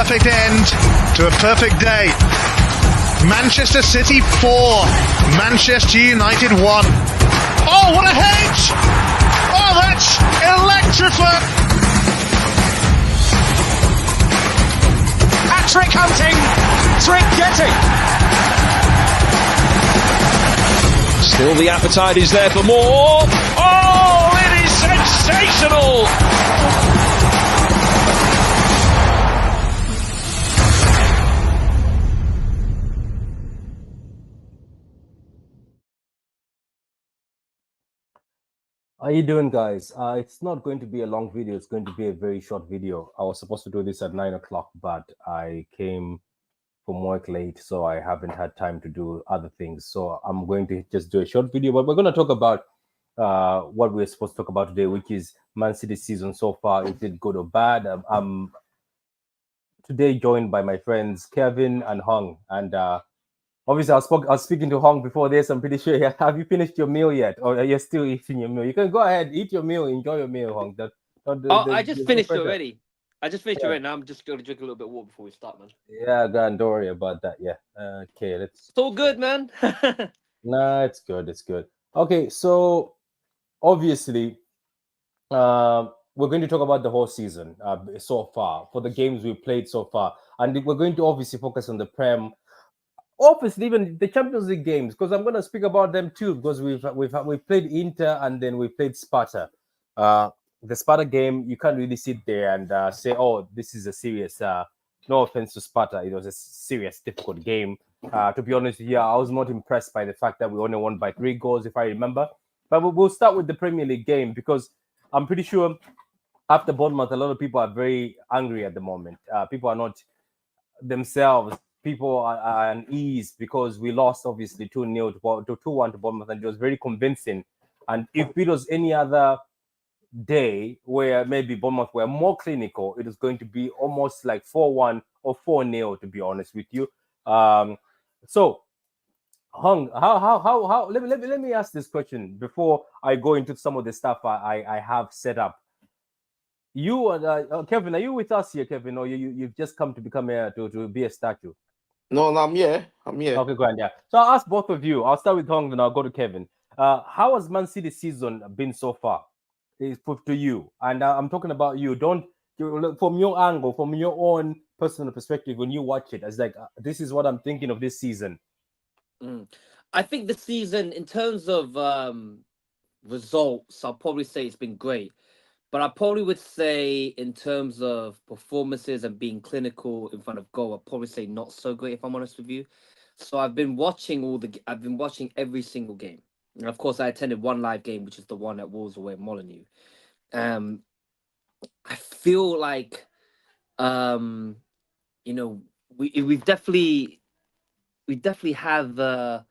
perfect end to a perfect day. Manchester City 4, Manchester United 1. Oh, what a hedge! Oh, that's electrifying! Hat-trick hunting, trick getting. Still the appetite is there for more. Oh, it is sensational! How you doing, guys? It's not going to be a long video. It's going to be a very short video. I was supposed to do this at 9 o'clock, but I came from work late, so I haven't had time to do other things. So I'm going to just do a short video, but we're going to talk about what we're supposed to talk about today, which is Man City season so far. Is it good or bad? I'm today joined by my friends Kevin and Hong, and obviously, I was speaking to Hong before this. I'm pretty sure. Have you finished your meal yet, or are you still eating your meal? You can go ahead, eat your meal, enjoy your meal, Hong. I just finished already. I just finished already. Now I'm just going to drink a little bit of water before we start, man. Yeah, don't worry about that. Yeah. Okay, let's. It's all good, man. Nah, it's good. It's good. Okay, so obviously, we're going to talk about the whole season so far, for the games we've played so far, and we're going to obviously focus on the Prem. Obviously, even the Champions League games, because I'm going to speak about them too, because we've played Inter and then we played Sparta. The Sparta game, you can't really sit there and say, "Oh, this is a serious." No offense to Sparta, it was a serious, difficult game. To be honest, yeah, I was not impressed by the fact that we only won by 3 goals, if I remember. But we'll start with the Premier League game, because I'm pretty sure after Bournemouth, a lot of people are very angry at the moment. People are not themselves. People are at ease because we lost, obviously, 2-0 to 2-1 to Bournemouth, and it was very convincing. And if it was any other day where maybe Bournemouth were more clinical, it was going to be almost like 4-1 or 4-0, to be honest with you. So, Hung, how let me ask this question before I go into some of the stuff I have set up. You and Kevin, are you with us here, Kevin, or you've just come to become to be a statue? No, I'm here. Okay, grand, yeah. So I'll ask both of you. I'll start with Hong, then I'll go to Kevin. How has Man City season been so far? Is put to you, and I'm talking about you. From your angle, from your own personal perspective, when you watch it, it's like this is what I'm thinking of this season. I think the season, in terms of results, I'll probably say it's been great. But I probably would say, in terms of performances and being clinical in front of goal, I'd probably say not so great, if I'm honest with you. So I've been watching every single game. And of course, I attended one live game, which is the one at Wolves away at Molineux. I feel like, we definitely have a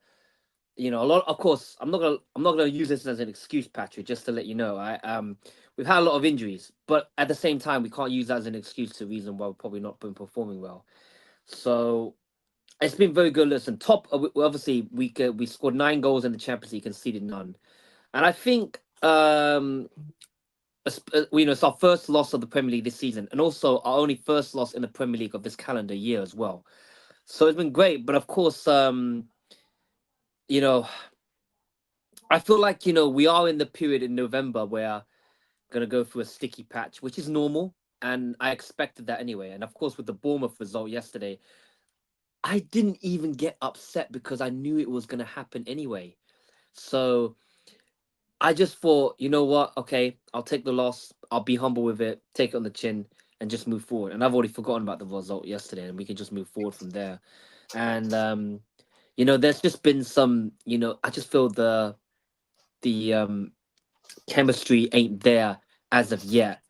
lot. Of course, I'm not gonna use this as an excuse, Patrick. Just to let you know, we've had a lot of injuries, but at the same time, we can't use that as an excuse to reason why we've probably not been performing well. So it's been very good. Listen, obviously we scored 9 goals in the Champions League, conceded none, and I think it's our first loss of the Premier League this season, and also our only first loss in the Premier League of this calendar year as well. So it's been great, but of course, I feel like we are in the period in November where going to go through a sticky patch, which is normal, and I expected that anyway. And of course, with the Bournemouth result yesterday, I didn't even get upset because I knew it was going to happen anyway. So I just thought, you know what? Okay, I'll take the loss. I'll be humble with it, take it on the chin, and just move forward. And I've already forgotten about the result yesterday, and we can just move forward from there. And there's just been some, I just feel the chemistry ain't there as of yet.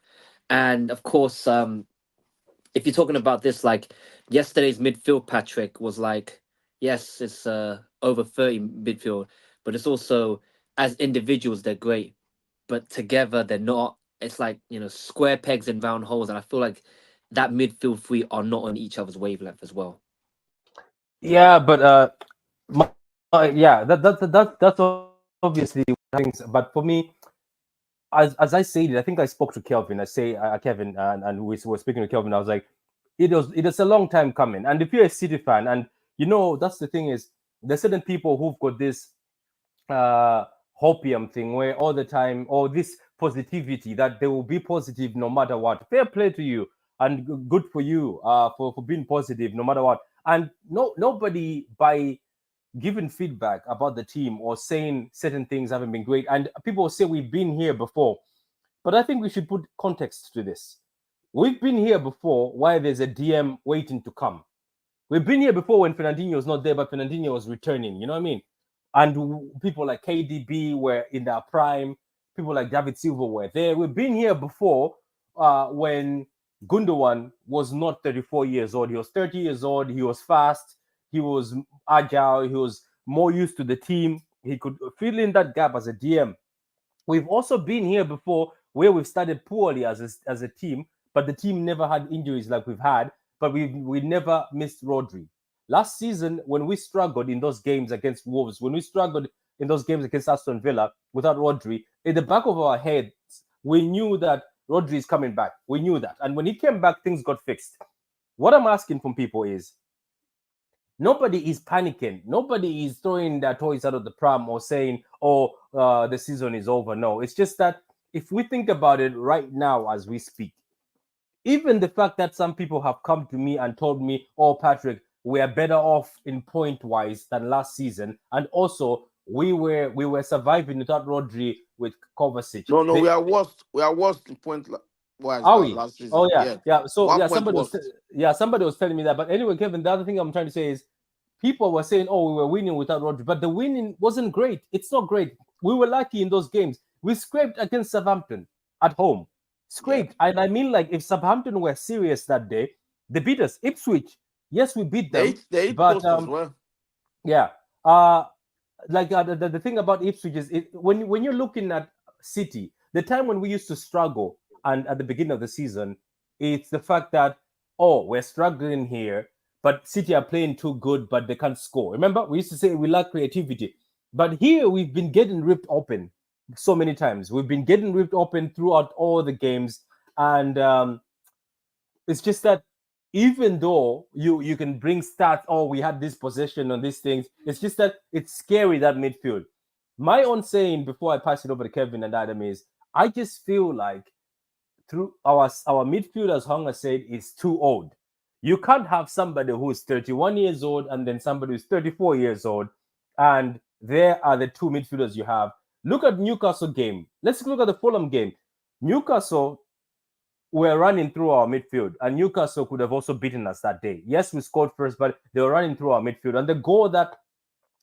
And of course, if you're talking about this, like yesterday's midfield, Patrick, was like, yes, it's over 30 midfield, but it's also, as individuals, they're great, but together they're not. It's like, square pegs in round holes, and I feel like that midfield 3 are not on each other's wavelength as well. Yeah, but that's obviously things. But for me, as I said, I think I spoke to Kelvin. I say Kevin, and we were speaking to Kelvin. I was like, it was a long time coming. And if you're a City fan, and that's the thing is, there's certain people who've got this hopium thing where all the time, or this positivity that they will be positive no matter what. Fair play to you, and good for you for being positive no matter what. And nobody by giving feedback about the team or saying certain things haven't been great. And people say we've been here before, but I think we should put context to this. We've been here before while there's a DM waiting to come. We've been here before when Fernandinho was not there, but Fernandinho was returning. You know what I mean? And people like KDB were in their prime. People like David Silva were there. We've been here before when Gundogan was not 34 years old. He was 30 years old. He was fast. He was agile. He was more used to the team. He could fill in that gap as a DM. We've also been here before where we've started poorly as a team, but the team never had injuries like we've had, but we never missed Rodri. Last season, when we struggled in those games against Wolves, when we struggled in those games against Aston Villa without Rodri, in the back of our heads, we knew that Rodri is coming back. We knew that. And when he came back, things got fixed. What I'm asking from people is, nobody is panicking. Nobody is throwing their toys out of the pram or saying, the season is over. No, it's just that if we think about it right now as we speak, even the fact that some people have come to me and told me, Patrick, we are better off in point-wise than last season. And also, we were surviving without Rodri with Kovacic. No, we are worst. We are worst in point-wise last season. Oh, yeah. So, somebody was telling me that. But anyway, Kevin, the other thing I'm trying to say is, people were saying, we were winning without Rodri. But the winning wasn't great. It's not great. We were lucky in those games. We scraped against Southampton at home. Scraped. Yeah. And I mean, like, if Southampton were serious that day, they beat us. Ipswich, yes, we beat them. They but as well. Yeah. The thing about Ipswich is when you're looking at City, the time when we used to struggle and at the beginning of the season, it's the fact that, we're struggling here, but City are playing too good, but they can't score. Remember, we used to say we lack creativity. But here we've been getting ripped open so many times. We've been getting ripped open throughout all the games. And it's just that even though you can bring stats, we had this possession on these things, it's just that it's scary, that midfield. My own saying before I pass it over to Kevin and Adam is, I just feel like through our midfield, as Hunger said, is too old. You can't have somebody who is 31 years old and then somebody who's 34 years old, and there are the two midfielders you have. Look at Newcastle game. Let's look at the Fulham game. Newcastle were running through our midfield, and Newcastle could have also beaten us that day. Yes, we scored first, but they were running through our midfield. And the goal that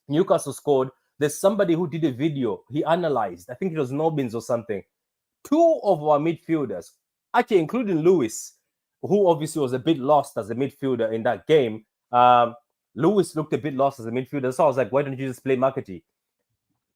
Newcastle scored, there's somebody who did a video. He analyzed, I think it was Nobbins or something. Two of our midfielders, actually including Lewis, who obviously was a bit lost as a midfielder in that game. Lewis looked a bit lost as a midfielder. So I was like, why don't you just play McAtee?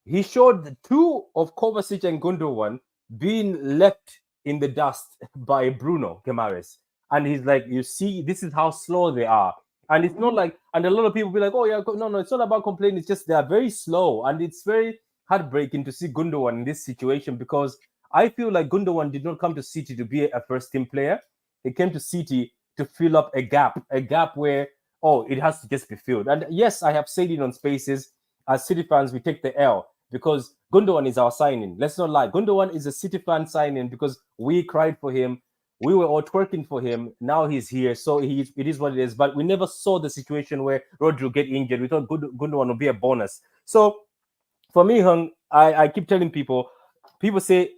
He showed the two of Kovacic and Gundogan being left in the dust by Bruno Guimaraes. And he's like, you see, this is how slow they are. And it's not like, and a lot of people be like, no, it's not about complaining. It's just they are very slow. And it's very heartbreaking to see Gundogan in this situation, because I feel like Gundogan did not come to City to be a first team player. He came to City to fill up a gap where, it has to just be filled. And yes, I have said it on Spaces, as City fans, we take the L because Gundogan is our signing. Let's not lie. Gundogan is a City fan signing because we cried for him. We were all twerking for him. Now he's here. So it is what it is. But we never saw the situation where Rodri get injured. We thought Gundogan would be a bonus. So for me, Hung, I keep telling people say,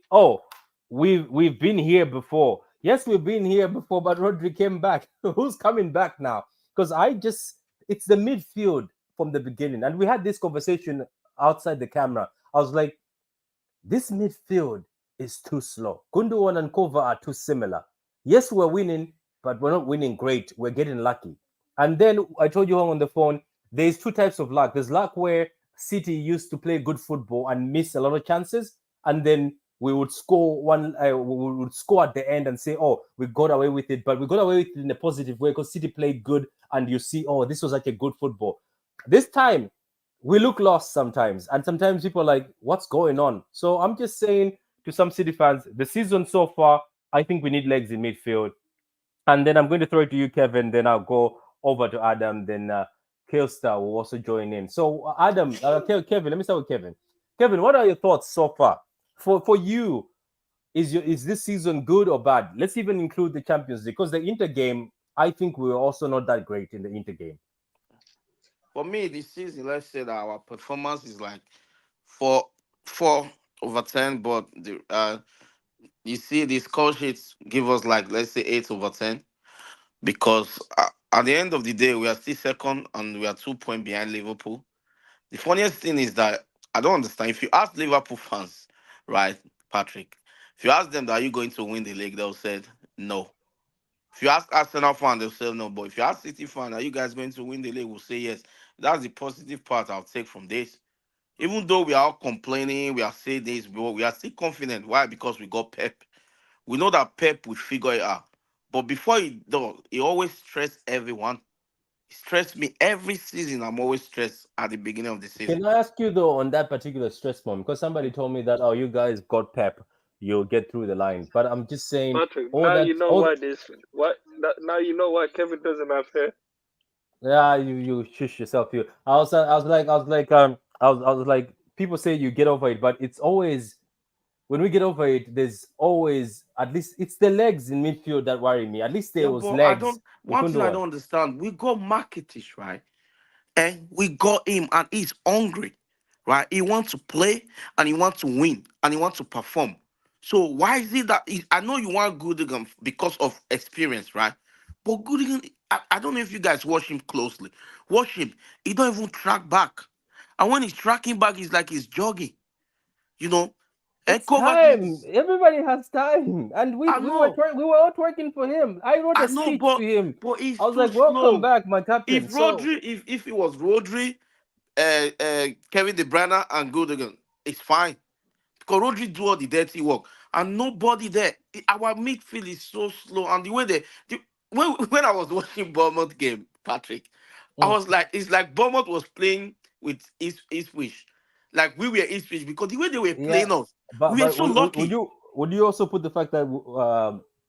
we've been here before. Yes, we've been here before, but Rodri came back. Who's coming back now? Because it's the midfield from the beginning. And we had this conversation outside the camera. I was like, this midfield is too slow. Gundogan and Kova are too similar. Yes, we're winning, but we're not winning great. We're getting lucky. And then I told you on the phone, there's two types of luck. There's luck where City used to play good football and miss a lot of chances, and then we would score we would score at the end and say, we got away with it. But we got away with it in a positive way because City played good, and you see, this was like a good football. This time, we look lost sometimes, and sometimes people are like, what's going on? So I'm just saying to some City fans, the season so far, I think we need legs in midfield. And then I'm going to throw it to you, Kevin. Then I'll go over to Adam. Then Killstar will also join in. So Adam, Kevin, let me start with Kevin. Kevin, what are your thoughts so far? For you, is this season good or bad? Let's even include the Champions League, because the Inter game, I think we were also not that great in the Inter game. For me, this season, let's say that our performance is like 4 over 10, but you see, the score sheets give us like, let's say, 8 over 10, because at the end of the day, we are still second and we are 2 points behind Liverpool. The funniest thing is that I don't understand. If you ask Liverpool fans, right, Patrick, if you ask them that are you going to win the league, they'll say no. If you ask Arsenal fan, they'll say no. But if you ask City fan, are you guys going to win the league? We'll say yes. That's the positive part I'll take from this. Even though we are all complaining, we are saying this, but we are still confident. Why? Because we got Pep. We know that Pep will figure it out. But before he does, he always stress everyone. He stressed me every season. I'm always stressed at the beginning of the season. Can I ask you though on that particular stress moment? Because somebody told me that, oh, you guys got Pep, you'll get through the line. But I'm just saying, Patrick, now you know why Kevin doesn't have hair. Yeah, you shush yourself. I was like, people say you get over it, but it's always when we get over it, there's always at least it's the legs in midfield that worry me. At least there was but legs. One thing I don't understand, we got Marketing, right? And we got him, and he's hungry, right? He wants to play, and he wants to win, and he wants to perform. So why is it that I know you want Goodingham because of experience, right? But Goodingham, I don't know if you guys watch him closely. Watch him. He don't even track back. And when he's tracking back, he's like he's jogging. You know? It's time. Everybody has time. And we were all twerking for him. I wrote a speech to him. But I was like, welcome back, my captain. If it was Rodri, Kevin De Bruyne and Goodingham, it's fine. Because Rodri do all the dirty work. And nobody there. Our midfield is so slow. And the way when I was watching Bournemouth game, Patrick, I was like, it's like Bournemouth was playing with Ipswich. Like we were Ipswich, because the way they were playing us, we were so lucky. Would you also put the fact that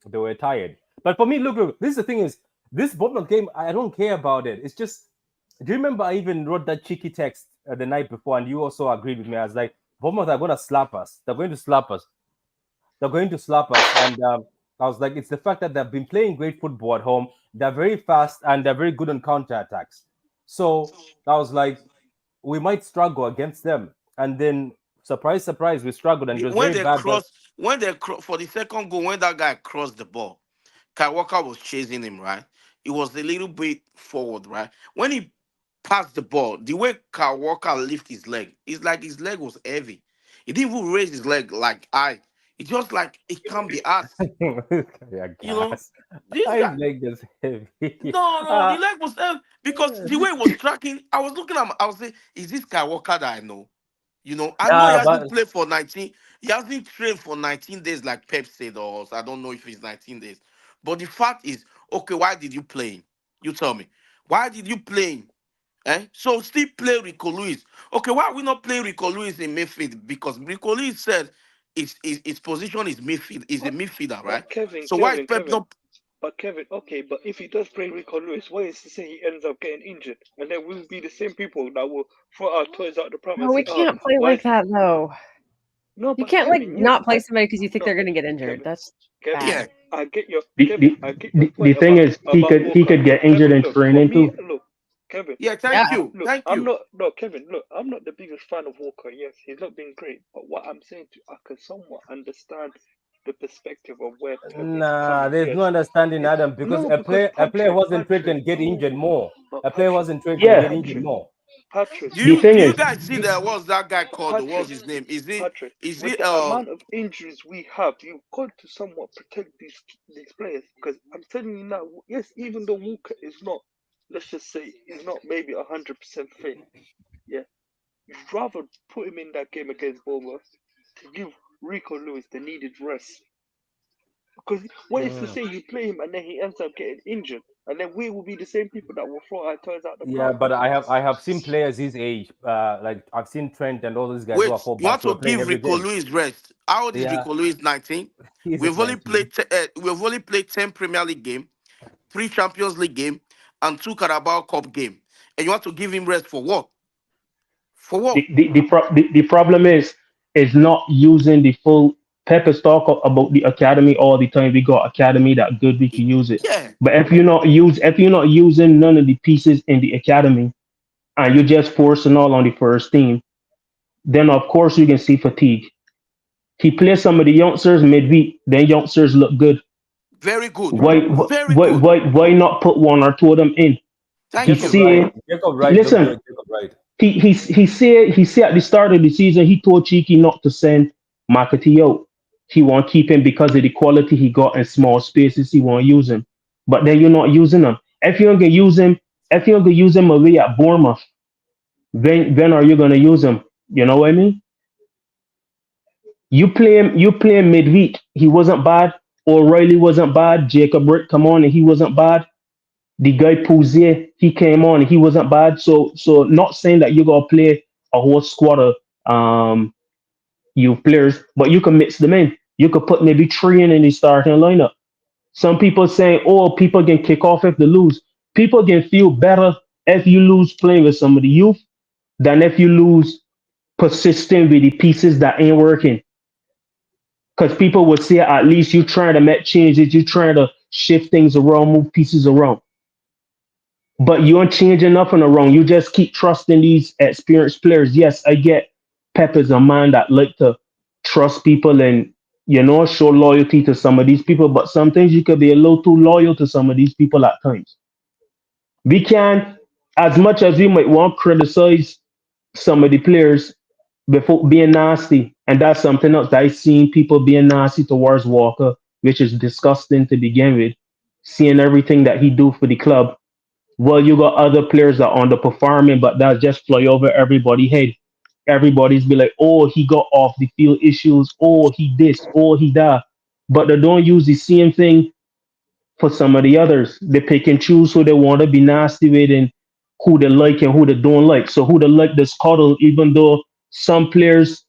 they were tired? But for me, look, this is the thing is, this Bournemouth game, I don't care about it. It's just, do you remember I even wrote that cheeky text the night before, and you also agreed with me. I was like, Bournemouth are going to slap us. They're going to slap us. They're going to slap us. And I was like, it's the fact that they've been playing great football at home. They're very fast, and they're very good on counterattacks. So I was like, we might struggle against them. And then, surprise, we struggled. And it was very bad. When they for the second goal, when that guy crossed the ball, Kyle Walker was chasing him, right? It was a little bit forward, right? When he passed the ball, the way Kyle Walker lifted his leg, it's like his leg was heavy. He didn't even raise his leg like It's just like it can't be asked. You know, this leg is heavy. No, the leg was heavy because the way it was tracking, I was looking at him, I was saying, is this Kyle Walker that I know? You know, I know he hasn't played for 19. He hasn't trained for 19 days like Pep said, or I don't know if it's 19 days. But the fact is, okay, why did you play him? You tell me. Why did you play him? So still play Rico Lewis. Okay, why are we not playing Rico Lewis in midfield? Because Rico Lewis said his position is midfield. Is a midfielder, right? Why is Pep not? But Kevin, okay, but if he does play Rico Lewis, why is to say he ends up getting injured? And then we'll be the same people that will throw our toys out the pram. No, we can't play like that, though. No, you can't Kevin, not play somebody because you think they're going to get injured. Kevin, That's Kevin, yeah. I get your. The thing is, he could get injured in training too. Look, Kevin. Yeah, thank you. Look, thank you. Kevin, look, I'm not the biggest fan of Walker. Yes, he's not been great. But what I'm saying I can somewhat understand the perspective of where. There's no understanding, Adam, because a player wasn't trained and get injured more. A player wasn't trained and get injured more. Patrick, do you guys see that? What's that guy called? Patrick, what's his name? Is it? Patrick, is with it? The amount of injuries we have, you've got to somewhat protect these players. Because I'm telling you now, yes, even though Walker is not, let's just say, he's not maybe 100% fit. Yeah, you'd rather put him in that game against Bournemouth to give Rico Lewis the needed rest. Because what is to say you play him and then he ends up getting injured, and then we will be the same people that will throw our toys out the pram. Yeah, but I have seen players his age, like I've seen Trent and all these guys. Wait, who are full you want to give Rico Lewis rest? How old is Rico Lewis? 19. We've only played 10 Premier League games. 3 Champions League game, and 2 Carabao Cup game. And you want to give him rest for what? For what? The problem is not using the full. Pep is talk about the academy all the time. We got academy that good. We can use it. Yeah. But if you're not using none of the pieces in the academy, and you're just forcing all on the first team, then of course you can see fatigue. He plays some of the youngsters midweek, then youngsters look good. Very good. Why not put 1 or 2 of them in? Thank you. Jacob Wright. Listen, Jacob Wright. He said at the start of the season he told Cheeky not to send McAtee out. He won't keep him because of the quality he got in small spaces. He won't use him. But then you're not using him. If you're gonna use him away at Bournemouth, when are you gonna use him? You know what I mean? You play him midweek. He wasn't bad. O'Reilly wasn't bad. Jacob Rick come on and he wasn't bad. The guy Pouzier, he came on, he wasn't bad. So not saying that you're gonna play a whole squad of youth players, but you can mix them in. You could put maybe 3 in the starting lineup. Some people saying, oh, people can kick off if they lose. People can feel better if you lose playing with some of the youth than if you lose persisting with the pieces that ain't working. Because people would say at least you trying to make changes, you trying to shift things around, move pieces around. But you don't change nothing around. You just keep trusting these experienced players. Yes, I get Pep is a man that like to trust people and, show loyalty to some of these people. But sometimes you could be a little too loyal to some of these people at times. We can, as much as we might want to criticize some of the players before being nasty, and that's something else that I've seen people being nasty towards Walker, which is disgusting to begin with, seeing everything that he do for the club. Well, you got other players that are underperforming, but that just fly over everybody's head. Everybody's be like, oh, he got off the field issues. Oh, he this. Oh, he that. But they don't use the same thing for some of the others. They pick and choose who they want to be nasty with and who they like and who they don't like. So who they like this cuddle, even though some players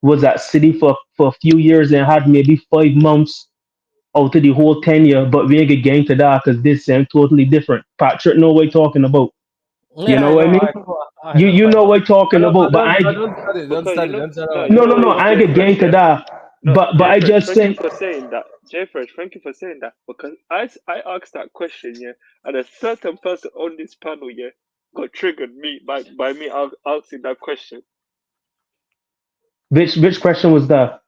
was at City for a few years and had maybe 5 months out of the whole tenure, but we ain't get getting to that because this is totally different. Patrick know what I'm talking about. You know what I mean? You know what I'm talking about, but I no, I ain't get getting to that. But I just think. Thank you for saying that, Jeffrey. Thank you for saying that because I asked that question, yeah, and a certain person on this panel, yeah, got triggered by me asking that question. Which question was that?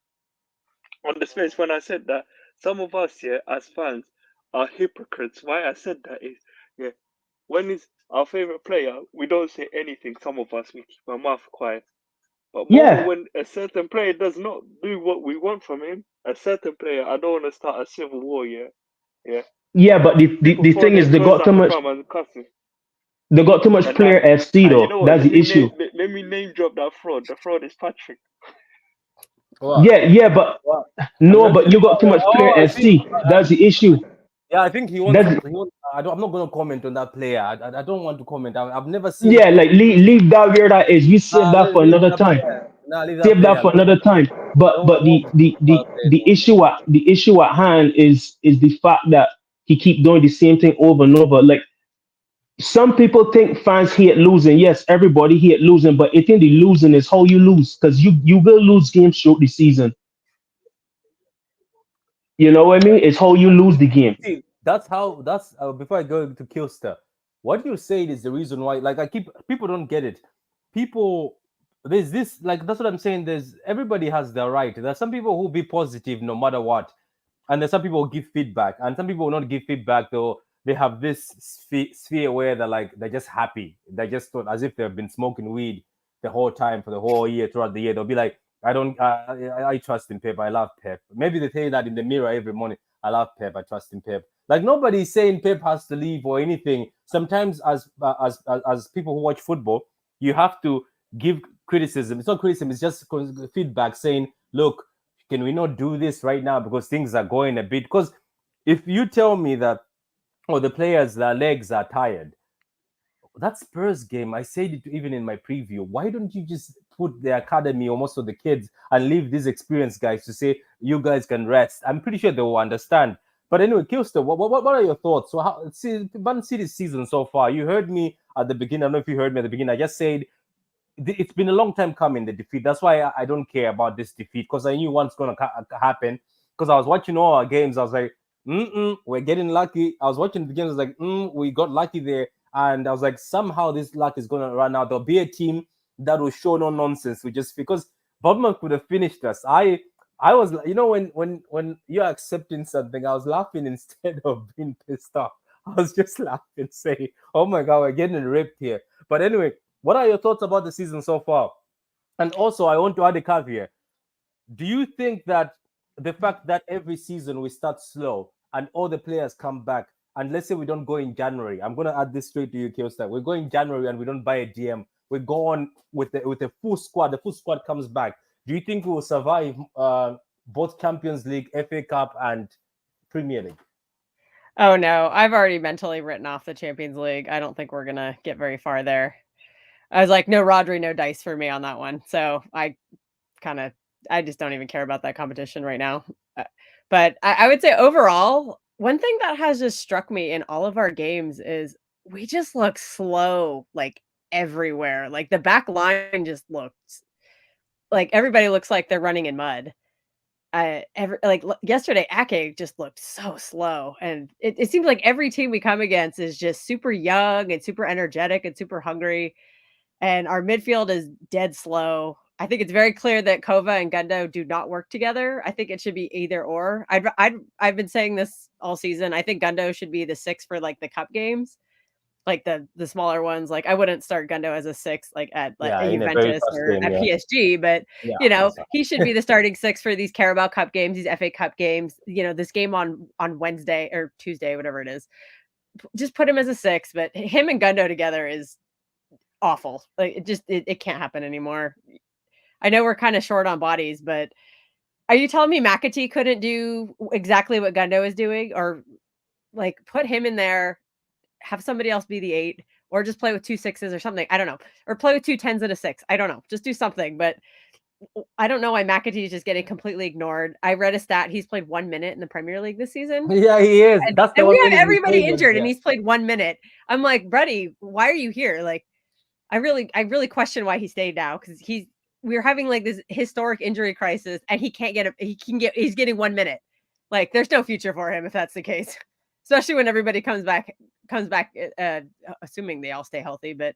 On the space when I said that some of us, yeah, as fans, are hypocrites. Why I said that is, yeah, when it's our favorite player, we don't say anything. Some of us, we keep our mouth quiet. But when a certain player does not do what we want from him, a certain player, I don't want to start a civil war, yeah. Yeah, but the thing is, they got too much. They got too much player FC though. You know that's the issue. Let me name drop that fraud. The fraud is Patrick. Wow. Yeah, but no, but you got too much player FC. That's the issue. Yeah, I think he wants. I'm not going to comment on that player. I don't want to comment. I've never seen. Yeah, like leave that where that is. We save that for another time. Save that for another time. But the issue at hand is the fact that he keep doing the same thing over and over. Like some people think fans hate losing. Yes, everybody hate losing, but I think the losing is how you lose because you will lose games throughout the season. You know what I mean? It's how you lose the game. That's before I go to Kilster, what you say is the reason why. Like people don't get it. There's this, like, that's what I'm saying. Everybody has their right. There's some people who be positive no matter what, and there's some people who give feedback, and some people will not give feedback though. They have this sphere where they're just happy. They just thought as if they've been smoking weed the whole time for the whole year throughout the year. They'll be like, I trust in Pep. I love Pep. Maybe they say that in the mirror every morning. I love Pep. I trust in Pep. Like nobody's saying Pep has to leave or anything. Sometimes as people who watch football, you have to give criticism. It's not criticism. It's just feedback saying, look, can we not do this right now because things are going a bit? Because if you tell me that, the players, their legs are tired, that Spurs game, I said it even in my preview. Why don't you just put the academy or most of the kids and leave these experienced guys to say, you guys can rest? I'm pretty sure they will understand. But anyway, Kilster, what are your thoughts? So Man City's season so far. You heard me at the beginning. I don't know if you heard me at the beginning. I just said it's been a long time coming, the defeat. That's why I don't care about this defeat, because I knew what's going to happen. Because I was watching all our games. I was like, we're getting lucky. I was watching the games. I was like, we got lucky there. And I was like, somehow this luck is going to run out. There'll be a team that will show no nonsense. Because Bournemouth could have finished us. I was, when you're accepting something, I was laughing instead of being pissed off. I was just laughing, saying, oh my God, we're getting ripped here. But anyway, what are your thoughts about the season so far? And also, I want to add a caveat. Do you think that the fact that every season we start slow and all the players come back, and let's say we don't go in January, I'm going to add this straight to you, Kilster. We go in January and we don't buy a DM. We go on with a full squad. The full squad comes back. Do you think we will survive both Champions League, FA Cup, and Premier League? Oh, no. I've already mentally written off the Champions League. I don't think we're going to get very far there. I was like, no Rodri, no dice for me on that one. So I just don't even care about that competition right now. But I would say overall, one thing that has just struck me in all of our games is we just look slow, like everywhere. Like the back line just looks like everybody looks like they're running in mud. Yesterday, Ake just looked so slow. And it seems like every team we come against is just super young and super energetic and super hungry. And our midfield is dead slow. I think it's very clear that Kova and Gundo do not work together. I think it should be either or. I've been saying this all season. I think Gundo should be the 6 for like the cup games, like the smaller ones. Like I wouldn't start Gundo as a 6 like at Juventus or at PSG, but he should be the starting 6 for these Carabao Cup games, these FA Cup games. This game on Wednesday or Tuesday, whatever it is. Just put him as a 6, but him and Gundo together is awful. Like it can't happen anymore. I know we're kind of short on bodies, but are you telling me McAtee couldn't do exactly what Gundo is doing, or like put him in there, have somebody else be the 8, or just play with 2 6s or something? I don't know, or play with 2 10s and a 6. I don't know. Just do something. But I don't know why McAtee is just getting completely ignored. I read a stat. He's played 1 minute in the Premier League this season. Yeah, he is. And we have everybody injured, and he's played 1 minute. I'm like, buddy, why are you here? Like, I really question why he stayed now, because we're having like this historic injury crisis, and he's getting 1 minute. Like there's no future for him if that's the case, especially when everybody comes back, assuming they all stay healthy. But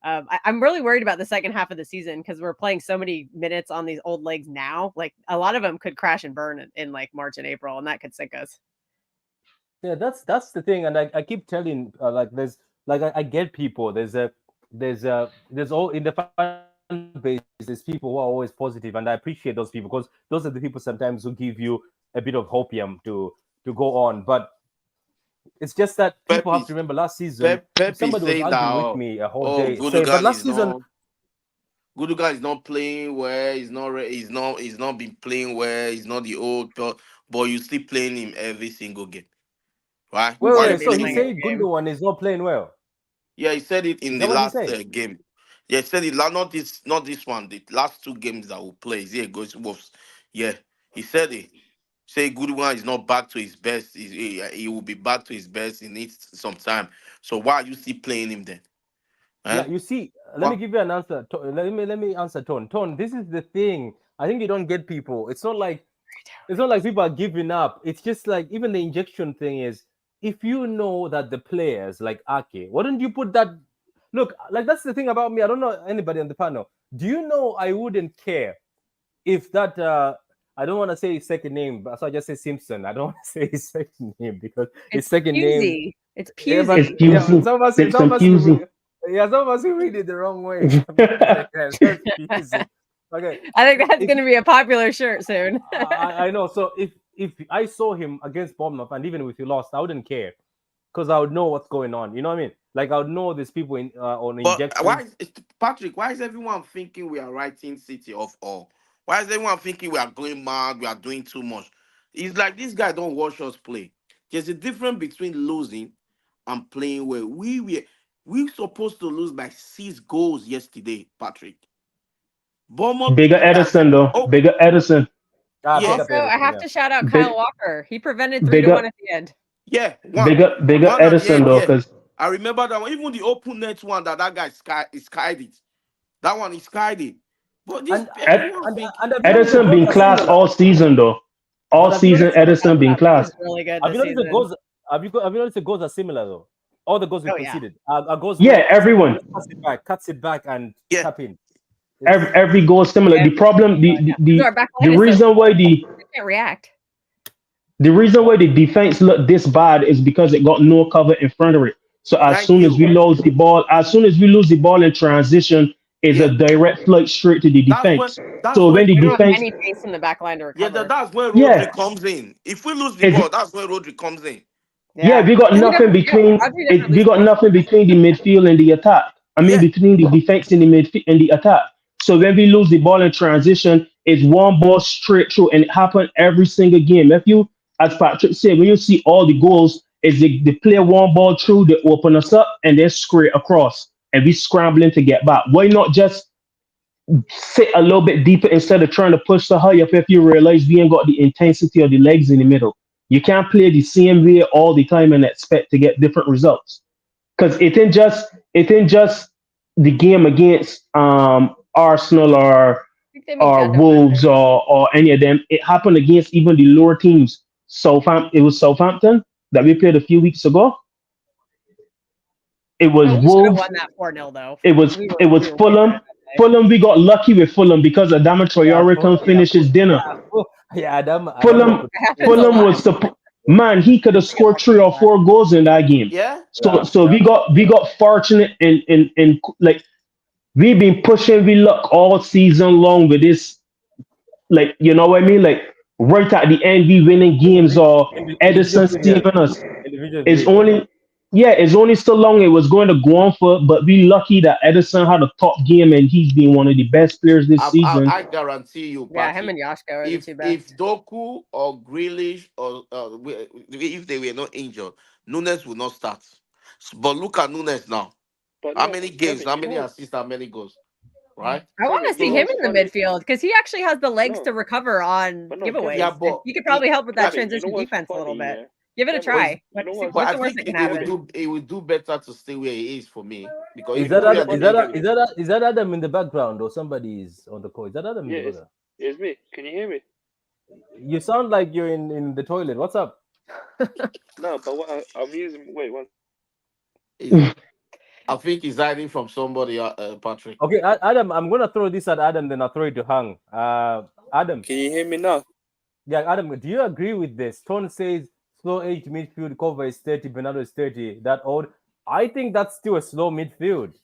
I'm really worried about the second half of the season, because we're playing so many minutes on these old legs now. Like a lot of them could crash and burn in like March and April, and that could sink us. Yeah, that's the thing. And I keep telling I get people. There's all in the fan base, there's people who are always positive, and I appreciate those people, because those are the people sometimes who give you a bit of hopium to go on. But it's just that people have to remember last season somebody was arguing with me a whole day. But last season Gundogan is not playing well. He's not been playing well. He's not the old, but you still playing him every single game, right? Well, so he said Gundogan is not playing well. Yeah, he said it in the last game. Yeah, he said it not this one. The last 2 games that we play. Yeah, goes Wolves. Yeah, he said it. Say Gundogan is not back to his best. He will be back to his best. He needs some time. So why are you still playing him then? Yeah, you see, let me give you an answer. Let me answer Tone. Tone, this is the thing. I think you don't get people. It's not like people are giving up. It's just like even the injection thing is, if you know that the players like Ake, why don't you put that? Look, like that's the thing about me. I don't know anybody on the panel. Do you know I wouldn't care if that I don't want to say his second name, but so I just say Simpson. I don't want to say his second name because his second name. It's Pusey. Some of us read it the wrong way. Okay. I think that's going to be a popular shirt soon. I know. So if I saw him against Bournemouth, and even if he lost, I wouldn't care, because I would know what's going on. You know what I mean? Like I would know these people on injection. Patrick, why is everyone thinking we are writing City off all? Why is everyone thinking we are going mad? We are doing too much. It's like this guy don't watch us play. There's a difference between losing and playing well. We supposed to lose by 6 goals yesterday, Patrick. Bigger Edison though. Bigger Edison. Yeah. Big up Also, I Edison, have yeah. to shout out Big, Kyle Walker. He prevented 3 big to up, 1 at the end. Yeah, big up, big up one at the Edison end. though, Yeah, because I remember that one. Even the open net one that guy skied it. That one he skied it. But this And everyone think have you noticed the Edison goals been are class similar? all season though. All But have you season, noticed Edison been He was class. really good have this you noticed the season. goals? Have you noticed the goals are similar though? All the goals we Oh, yeah. conceded are goals Yeah, where everyone. cuts it back and Yeah. tap in. Every goal is similar. The problem, Because our back the line is so reason why they can't react. the reason why the defense looked this bad is because it got no cover in front of it. So as Thank soon as we you. lose the ball, in transition, is a Yeah. direct flight straight to the That's when defense. that's So when when the We don't have defense, any pace in the back line to yeah, recover. that's when yeah, Rodri comes in. If we lose the it's, ball, that's when Rodri comes in. yeah, we got And nothing between Rodri doesn't we release got the ball. nothing between the midfield and the attack. I mean, Yeah. between the defense and the midfield and the attack. So when we lose the ball in transition, it's one ball straight through, and it happened every single game. If you, as Patrick said, when you see all the goals, is they play one ball through, they open us up, and they scrape across, and we scrambling to get back. Why not just sit a little bit deeper instead of trying to push the high up if you realize we ain't got the intensity of the legs in the middle? You can't play the same way all the time and expect to get different results. Because it ain't just the game against Arsenal I think they make Gundam Wolves or any of them. It happened against even the lower teams. It was Southampton that we played a few weeks ago. It was we should have Wolves. won that 4-0 though. It was We were- it was we were way Fulham. better that day. Fulham, we got lucky with Fulham because Adama Traore couldn't finish his dinner. Adam Fulham, happens a Fulham lot. was man. He could have scored 3 or 4 goals in that game. Yeah. So we got fortunate in like we've been pushing we luck all season long with this, like, you know what I mean, like right at the end we winning games or Edison stealing us. It's only so long it was going to go on for, but we lucky that Edison had a top game and he's been one of the best players this season. I guarantee you, Yeah, Patrick, him and Yashko are the if two best. if Doku or Grealish or if they were not injured, Nunes would not start. But look at Nunes now. But How no, many games? Kevin, How you many know, assists? How many goals? Right? I want to Kevin, see you know him what's in the funny? midfield because he actually has the legs No. to recover on But no, giveaways. Yeah, and but he could probably help with that Kevin, you transition know what's defense a little funny, bit. yeah? Give it a Kevin, try. you know What's what's But I the worst that think can it would happen? do better to stay where he is for me because Is if that we are Adam, the funny, league, is that Adam in the background or somebody is on the call? Is that Adam Yeah, in the background? it's me. Can you hear me? You sound like you're in the toilet. What's up? No, but what I'm using. Wait, one. I think he's hiding from somebody, Patrick. Okay, Adam, I'm gonna throw this at Adam, then I'll throw it to Hang. Adam. Can you hear me now? Yeah, Adam, do you agree with this? Tone says slow age midfield cover is 30, Bernardo is 30. That old. I think that's still a slow midfield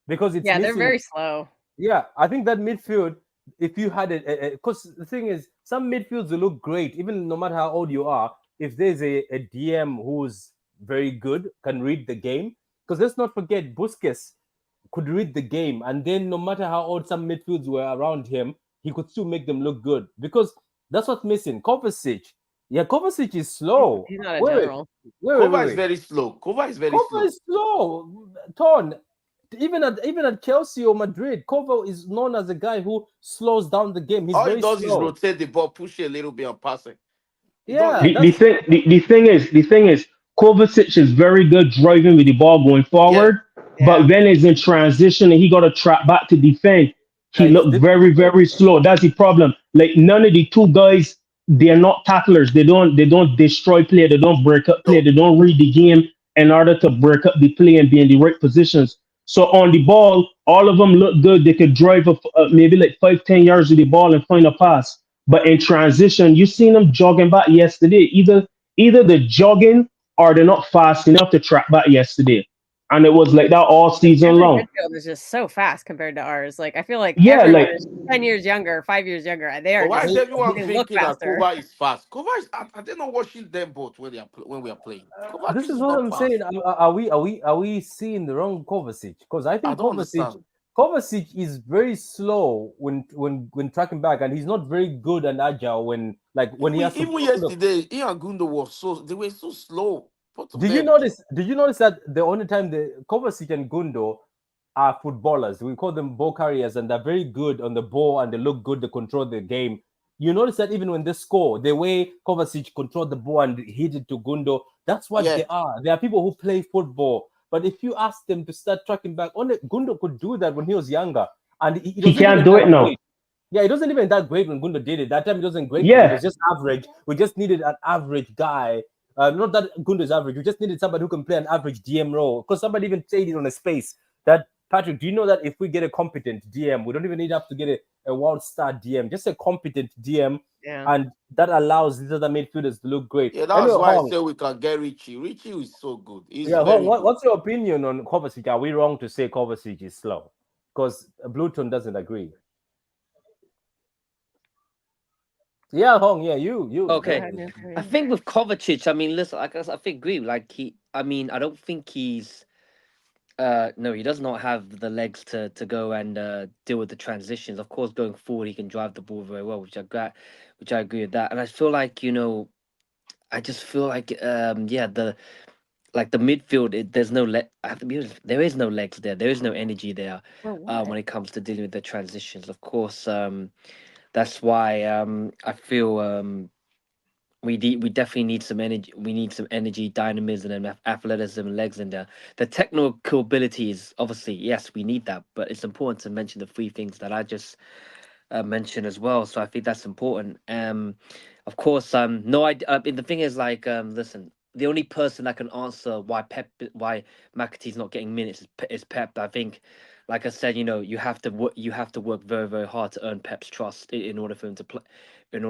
because it's Yeah, they're missing. very slow. Yeah, I think that midfield, if you had it, because the thing is, some midfields will look great, even no matter how old you are. If there's a DM who's very good, can read the game. Because let's not forget, Busquets could read the game, and then no matter how old some midfields were around him, he could still make them look good. Because that's what's missing. Kovacic. Yeah, Kovacic is slow. He's not a Wait, general. Kova is very slow. Kova is very Kova slow. is slow. Ton. Even at Chelsea or Madrid, Kova is known as a guy who slows down the game. He's All very he does is slow. rotate the ball, push it a little bit, and pass it. Yeah, The thing is, Kovacic is very good driving with the ball going forward, but when he's in transition and he got to track back to defend, he looked very, very slow. That's the problem. Like none of the two guys, they're not tacklers. They don't destroy play. They don't break up play. They don't read the game in order to break up the play and be in the right positions. So on the ball, all of them look good. They could drive maybe like 5-10 yards with the ball and find a pass. But in transition, you seen them jogging back yesterday. Either they're jogging or they're not fast enough to track back yesterday. And it was like that all season long. Midfield is just so fast compared to ours. Like I feel like Yeah, everyone like is 10 years younger, 5 years younger, and they are But why is just everyone they look thinking that faster. Kova is fast? Kova is. Are they not watching them both when we are playing? Kova This is not what I'm fast. saying. Are we seeing the wrong Kovacic? Because I think don't understand. Kovacic is very slow when tracking back, and he's not very good and agile when he has to. Even yesterday, he and Gundo they were so slow. Did you notice that the only time the Kovacic and Gundo are footballers, we call them ball carriers, and they're very good on the ball and they look good, they control the game. you notice that even when they score, the way Kovacic controlled the ball and hit it to Gundo, that's what Yeah. they are. They are people who play football. But if you ask them to start tracking back, only Gundo could do that when he was younger. And he He can't do it now. Yeah, it wasn't even that great when Gundo did it. That time it wasn't great. Yeah. It was just average. We just needed an average guy. Not that Gundo's average. We just needed somebody who can play an average DM role. Because somebody even said it on a space that, Patrick, do you know that if we get a competent DM, we don't even need to get a world star DM, just a competent DM, and that allows these other midfielders to look great. Yeah, that's why I say we can get Richie. Richie is so good. He's very good. What's your opinion on Kovacic? Are we wrong to say Kovacic is slow? Because Bluetooth doesn't agree. Yeah, Hong. Yeah, you. Okay. I think with Kovacic, I mean, listen, I think agree. Like I don't think he's. No, he does not have the legs to go and deal with the transitions. Of course, going forward, he can drive the ball very well, which I agree with that. And I feel like I just feel like the midfield, there's no I have to be honest, there is no legs there. There is no energy there when it comes to dealing with the transitions. Of course, that's why I feel we definitely need some energy. We need some energy, dynamism, and athleticism, and legs in there. The technical abilities, obviously, yes, we need that, but it's important to mention the three things that I just mentioned as well. So I think that's important. Of course, no, the thing is, like, listen, the only person that can answer why McAtee's not getting minutes is Pep. I think, like I said, you have to work very, very hard to earn Pep's trust in order for him to play. In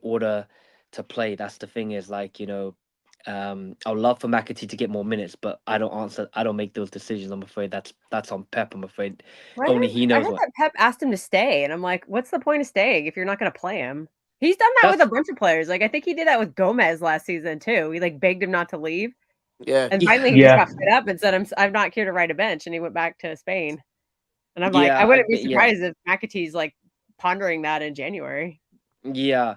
order to play, that's the thing is, like, I'd love for McAtee to get more minutes, but I don't make those decisions. I'm afraid that's on Pep. I'm afraid only he knows. I heard that Pep asked him to stay, and I'm like, what's the point of staying if you're not going to play him? He's done that with a bunch of players. Like, I think he did that with Gomez last season too. He begged him not to leave. Yeah. And finally he just got fed up and said, I'm not here to ride a bench, and he went back to Spain. And I'm like, I wouldn't be surprised if McAtee's like pondering that in January. Yeah.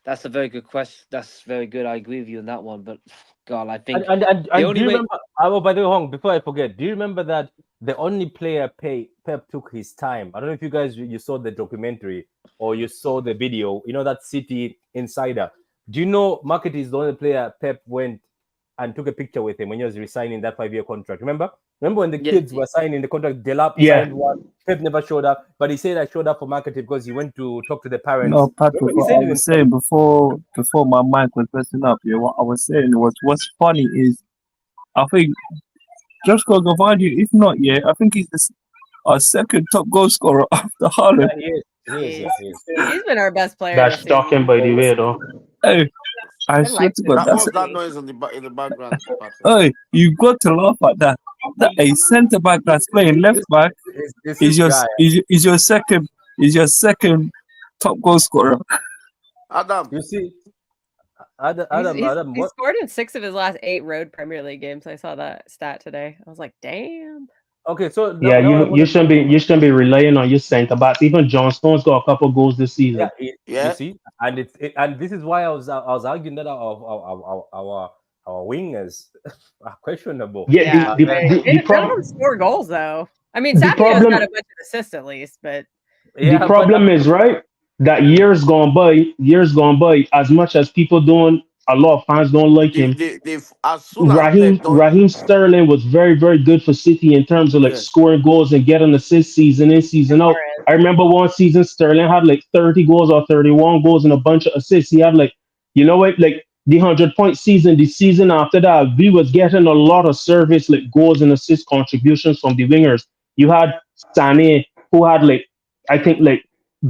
That's a very good question. That's very good. I agree with you on that one. But God, I think and do you remember? Oh, by the way, Hong, before I forget, do you remember that the only player Pep took his time? I don't know if you guys you saw the documentary or you saw the video. You know that City Insider. Do you know McAtee is the only player Pep went and took a picture with him when he was resigning that 5-year contract? Remember when the kids were signing the contract? Delap signed one. Pep never showed up, but he said I showed up for McAtee because he went to talk to the parents. No, Patrick, what I was saying before my mic was pressing up, what I was saying was, what's funny is, I think Joshua Gavardi, if not, I think he's our second top goal scorer after Haaland. He is. He's been our best player. That's talking by the way, though. Hey, I swear to God, that's that noise in the background. Hey, you got to laugh at that. That a centre back that's playing left back is your second top goal scorer. Adam, you see, Adam, he scored in 6 of his last 8 road Premier League games. I saw that stat today. I was like, damn. Okay, so you shouldn't be relying on your centre backs. Even John Stones got a couple goals this season. You see, and and this is why I was arguing that our wingers are questionable. Yeah, the problem score goals though. I mean, Savio's got a bunch of assists at least, but the problem is right that years gone by. As much as people don't, a lot of fans don't like him. Raheem Sterling was very, very good for City in terms of scoring goals and getting assists season in, season out. I remember one season Sterling had 30 goals or 31 goals and a bunch of assists. He had the 100-point season. The season after that, we was getting a lot of service goals and assist contributions from the wingers. You had Sané, who had I think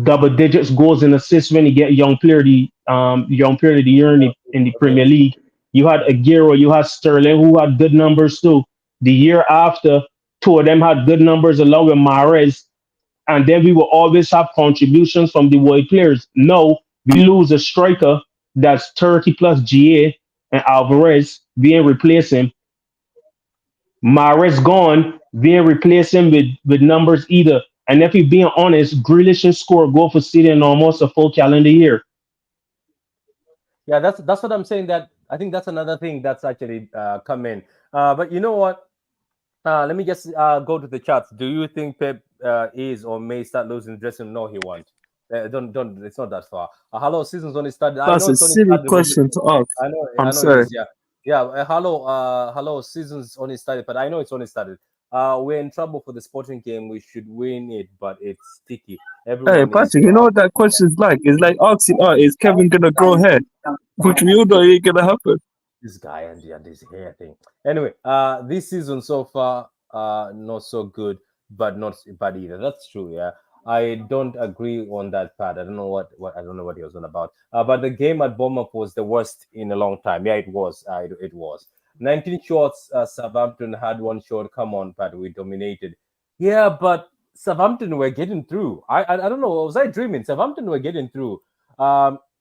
double digits goals and assists when you get young player of the year in the Premier League. You had Aguero, you had Sterling, who had good numbers too. The year after, 2 of them had good numbers along with Mahrez, and then we will always have contributions from the wide players. Now we lose a striker that's 30 plus GA and Alvarez being replaced him. Mahrez gone, being replaced him with numbers either. And if you're being honest, Grealish has scored a goal for City in almost a full calendar year. Yeah, that's what I'm saying. That I think that's another thing that's actually come in. But you know what? Let me just go to the charts. Do you think Pep is or may start losing the dressing room? No, he won't. Don't. It's not that far. Hello, season's only started. I That's know a it's only silly started. question to ask. I know. I'm I know it sorry. is. Yeah. Yeah. Hello. Season's only started, but I know it's only started. We're in trouble for the Sporting game. We should win it, but it's sticky. Hey, Everyone is. Patrick, you know what that question's like? It's like asking, is Kevin gonna grow hair? Which we all know ain't gonna happen. This guy and this hair thing. Anyway, this season so far, not so good, but not bad either. That's true. Yeah, I don't agree on that part. I don't know what I don't know what he was on about. But the game at Bournemouth was the worst in a long time. Yeah, it was. It was. 19 shots. Southampton had one shot. Come on, Pat. We dominated. Yeah, but Southampton were getting through. I don't know. Was I dreaming? Southampton were getting through.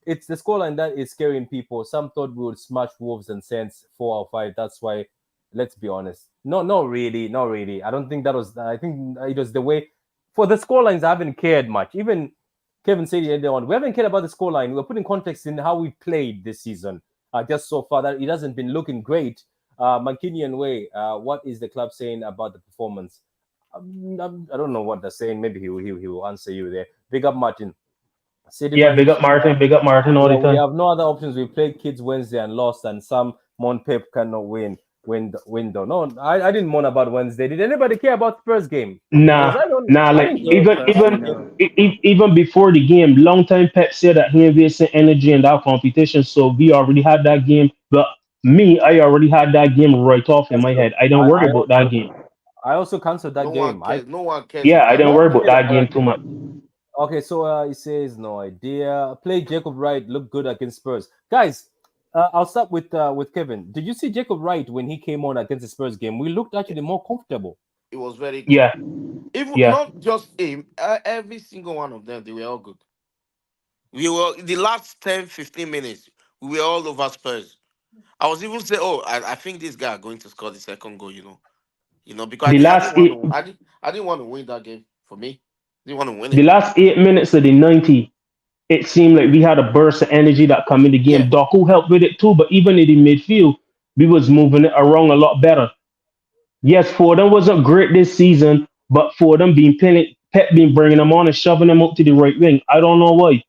It's the scoreline that is scaring people. Some thought we would smash Wolves and Saints 4-5. That's why, let's be honest. No, not really. I don't think that was. I think it was the way. For the scorelines, I haven't cared much. Even Kevin said it earlier on, we haven't cared about the scoreline. We're putting context in how we played this season. Just so far, that it hasn't been looking great. Mankinian Way, what is the club saying about the performance? I don't know what they're saying. Maybe he will answer you there. Big up, Martin. Yeah, big up Martin all the We time. have no other options. We played Kids Wednesday and lost, and some Pep cannot win. Window. No, I didn't moan about Wednesday. Did anybody care about Spurs game? Nah, like even before the game, long time Pep said that he invested energy in that competition, so we already had that game. But I already had that game right off in my head. I don't worry about that game. I also cancelled that game. No one cares. Yeah, I don't worry about that game too much. Okay, so he says no idea. Play Jacob Wright, look good against Spurs, guys. I'll start with Kevin. Did you see Jacob Wright when he came on against the Spurs game? We looked actually more comfortable. It was very good. Yeah. Not just him, every single one of them, they were all good. We were the last 10-15 minutes, we were all over Spurs. I was even saying, I think this guy are going to score the second goal, because I didn't want to win that game for me. I didn't want to win it. The last 8 minutes of the 90, it seemed like we had a burst of energy that come in the game. Yeah. Doku helped with it too, but even in the midfield, we was moving it around a lot better. Yes, Fordham wasn't great this season, but Fordham Pep been bringing them on and shoving them up to the right wing. I don't know why.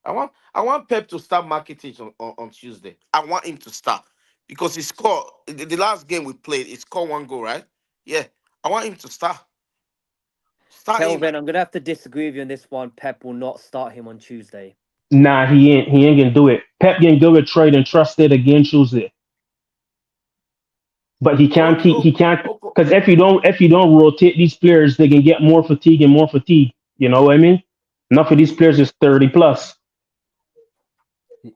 I want Pep to start marketing on Tuesday. I want him to start because he scored the last game we played. He scored 1 goal, right? Yeah, I want him to start. Kelvin, I'm gonna have to disagree with you on this one. Pep will not start him on Tuesday. Nah, he ain't gonna do it. Pep gonna go with trade and trust it again Tuesday. But he can't because if you don't rotate these players, they can get more fatigue. You know what I mean? Enough of these players is 30 plus.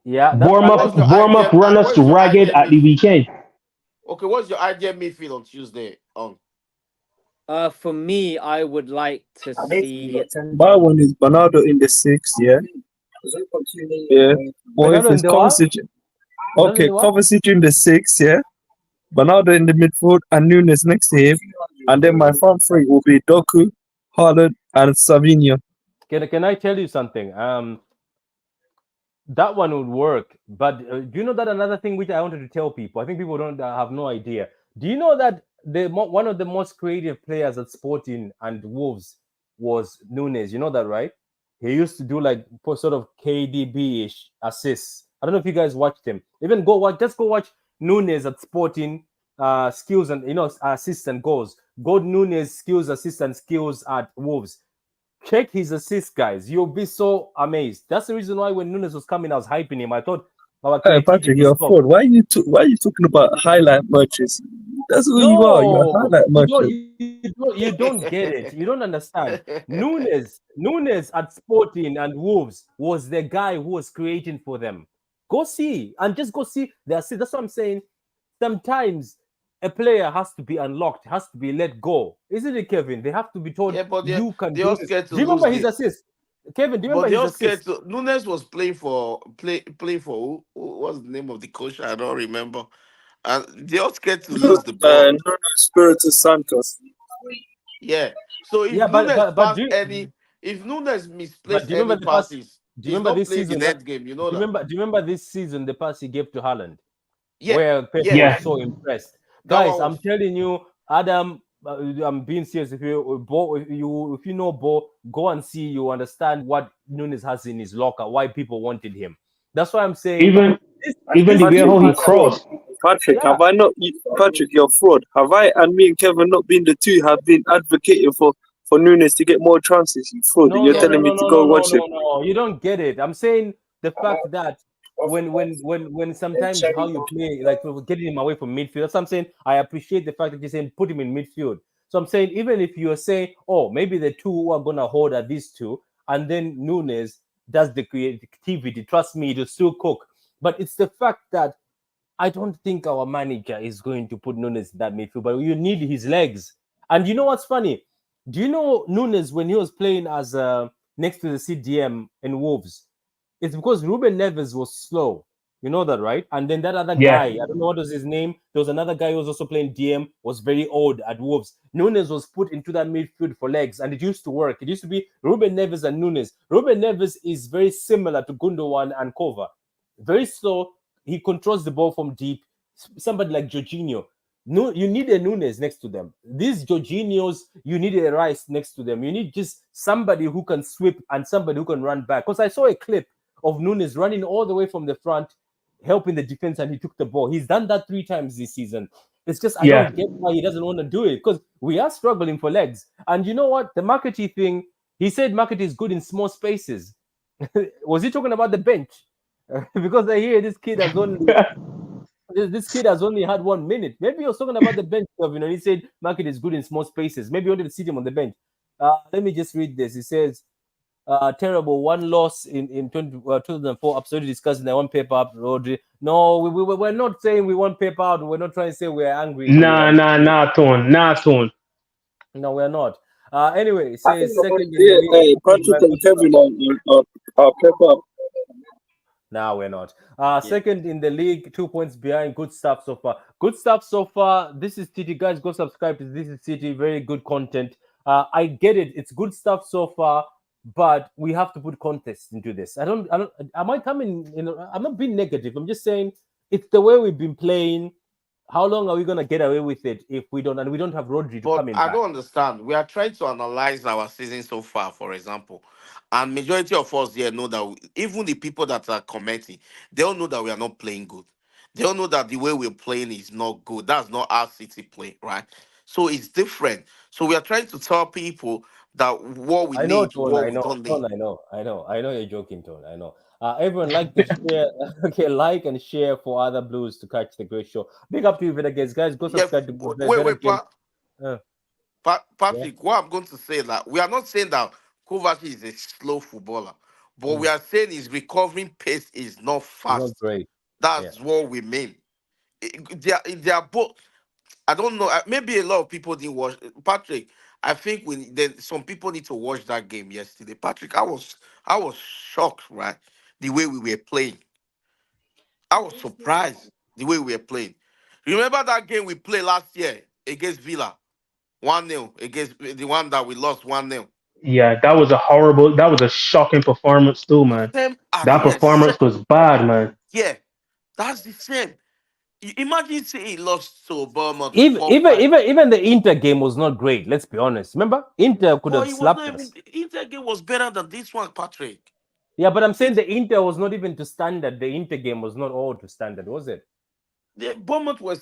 Yeah, Bournemouth run us ragged at the weekend. Okay, what's your ideal midfield on Tuesday? For me, I would like to see. My one is Bernardo in the 6, yeah. Yeah. Or if it's Kovacic. Okay, Kovacic in the 6, yeah. Bernardo in the midfield and Nunes next to him. And then my front three will be Doku, Haaland, and Savinho. Can I tell you something? That one would work. But do you know that another thing which I wanted to tell people? I think people don't have no idea. Do you know that one of the most creative players at Sporting and Wolves was Nunes? You know that, right? He used to do like sort of KDB-ish assists. I don't know if you guys watched him. Even go watch Nunes at Sporting skills and assists and goals. Go Nunes skills, assists and skills at Wolves. Check his assists, guys. You'll be so amazed. That's the reason why when Nunes was coming, I was hyping him. I thought, hey, Patrick, you're a fool. Why are you talking about highlight matches? That's who you are. You're highlight matches. You don't get it. You don't understand. Nunes at Sporting and Wolves was the guy who was creating for them. Go see the assist. That's what I'm saying. Sometimes a player has to be unlocked, has to be let go. Isn't it, Kevin? They have to be told, you can do this. Do you remember his assist? Kevin, do you remember his assist? Nunes was playing for who? What's the name of the coach? I don't remember. And they all scared to lose the ball. Espirito Santos. Yeah. So if if Nunes misplaced any passes, do you remember this season? Do you remember this season the pass he gave to Haaland? Yeah. Where Pep was so impressed. Guys, I'm telling you, Adam, I'm being serious. If you know Bo, go and see. You understand what Nunes has in his locker. Why people wanted him. That's why I'm saying. Even This, even the this way Patrick, how he you're fraud. crossed. Patrick, yeah. have I not? Patrick, you're fraud. Have I and me and Kevin not been the two have been advocating for Nunes to get more chances? You fraud. And No, you're no, Yeah, no, telling me no, to no, go no, no, watch him. no, no. You don't get it. I'm saying the fact that when sometimes how you play, like we're getting him away from midfield. That's what I'm saying. I appreciate the fact that you're saying put him in midfield. So I'm saying even if you're saying, oh, maybe the two who are gonna hold are these two, and then Nunes does the creativity. Trust me, it'll still cook. But it's the fact that I don't think our manager is going to put Nunes in that midfield, but you need his legs. And you know what's funny? Do you know Nunes when he was playing as next to the CDM in Wolves? It's because Ruben Neves was slow. You know that, right? And then that other guy, Yeah. I don't know what was his name. There was another guy who was also playing DM, was very old at Wolves. Nunes was put into that midfield for legs, and it used to work. It used to be Ruben Neves and Nunes. Ruben Neves is very similar to Gundogan and Kova. Very slow. He controls the ball from deep. Somebody like Jorginho. No, you need a Nunes next to them. These Jorginhos, you need a Rice next to them. You need just somebody who can sweep and somebody who can run back. Because I saw a clip of Nunes running all the way from the front, helping the defense, and he took the ball. He's done that 3 times this season. It's just I Yeah. don't get why he doesn't want to do it because we are struggling for legs. And you know what? The Markety thing, he said Markety is good in small spaces. Was he talking about the bench? Because I hear this kid has only had 1 minute. Maybe he was talking about the bench, and he said Market is good in small spaces. Maybe you wanted to see him on the bench. Let me just read this. It says, terrible, 1 loss in 2004, absolutely disgusting. I want paper up, Rodri. No, we're not saying we want paper out. We're not trying to say we're angry here. Nah, Tone. No, we're not. Anyway, it I think says second in the yeah, league. hey, Patrick and Kevin are pep up. No, we're not. yeah. Second in the league, 2 points behind. Good stuff so far. Good stuff so far. This is TT, guys. Go subscribe to This is TT. Very good content. I get it. It's good stuff so far, but we have to put context into this. I don't. Am I coming? I'm not being negative. I'm just saying it's the way we've been playing. How long are we gonna get away with it if we don't? And we don't have Rodri to But come in I back. don't understand. We are trying to analyze our season so far, for example. And majority of us here know that even the people that are commenting, they all know that we are not playing good. They all know that the way we're playing is not good. That's not our City play, right? So it's different. So we are trying to tell people that what we I know, need, Tone. what I we know, don't need. Tone. I know you're joking, Tone. I know. Everyone like to share. Okay, like and share for other blues to catch the great show. Big up to you, Venom Games, guys. Go Yeah, subscribe to wait, Venom wait, Games. Yeah, Patrick, what I'm going to say that we are not saying that Kovacic is a slow footballer, but we are saying his recovering pace is not it's not fast. great. Yeah, That's what we mean. They are both. I don't know. Maybe a lot of people didn't watch Patrick. I think some people need to watch that game yesterday. Patrick, I was shocked, right? The way we were playing. I was surprised the way we were playing. Remember that game we played last year against Villa? 1-0 against the one that we lost 1-0. Yeah, that was a shocking performance too, man. Same as That yes. performance was bad, man. Yeah, that's the same. Imagine saying he lost to Bournemouth even 4-5. even even even the Inter game was not great. Let's be honest. Remember, Inter could But have it was slapped not even us. the Inter game was better than this one, Patrick. Yeah, but I'm saying It the Inter was not even to standard. The Inter game was not all to standard, was it? the Bournemouth was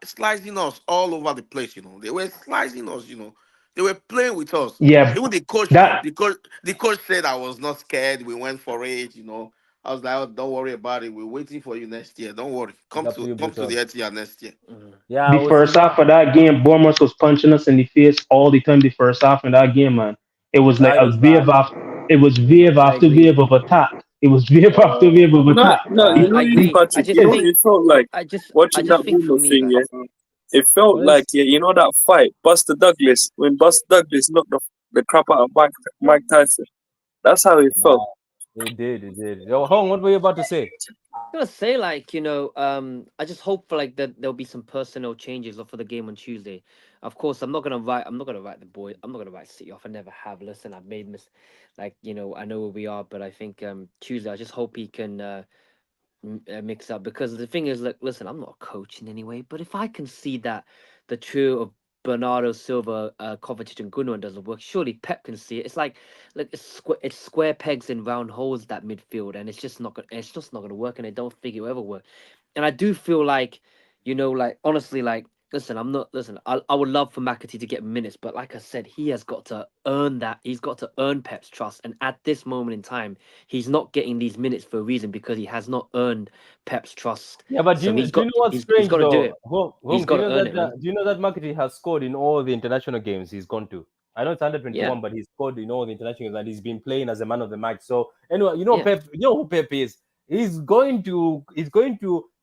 slicing us all over the place, They were slicing us, They were playing with us. Yeah, Even the coach, that the coach said I was not scared. We went for it. I was like, oh, don't worry about it. We're waiting for you next year. Don't worry. Big Come up to to you, come to the Bruton. Etihad next year. Yeah, the first half of that game, Bournemouth was punching us in the face all the time. The first half of that game, man, it was like it a was bad. wave after. It was wave I after agree. wave of attack. It was wave after wave of No, attack. no, you know, I you agree. I Patrick, just you know what think it felt like I watching just that think for Bournemouth me, thing. right? Yeah, it felt What like is you know that fight, Buster Douglas, when Buster Douglas knocked the crap out of Mike Tyson. That's how it felt. it did, it did. Yo, Hong, what were you about to say? I'm gonna say I just hope for like that there'll be some personnel changes for the game on Tuesday. Of course, I'm not gonna write the boy. I'm not gonna write City off. I never have. Listen, I've made I know where we are, but I think Tuesday. I just hope he can mix up because the thing is, like, listen, I'm not a coach in any way, but if I can see that the trio of Bernardo Silva, Kovacic, and Gundogan doesn't work, surely Pep can see it. It's like it's square pegs in round holes, that midfield, and it's just not gonna work, and I don't think it will ever work. And I do feel like, like honestly, like listen, I would love for McAtee to get minutes, but like I said, he has got to earn that. He's got to earn Pep's trust, and at this moment in time, he's not getting these minutes for a reason, because he has not earned Pep's trust. Yeah, but do So you know what's strange got to do though? it. Home, He's got to earn it, man. do you know that McAtee has scored in all the international games he's gone to? I know it's under 21, Yeah. but he's scored in all the international games, and he's been playing as a man of the match. So anyway, you know Yeah. Pep, you know who Pep is. He's going to.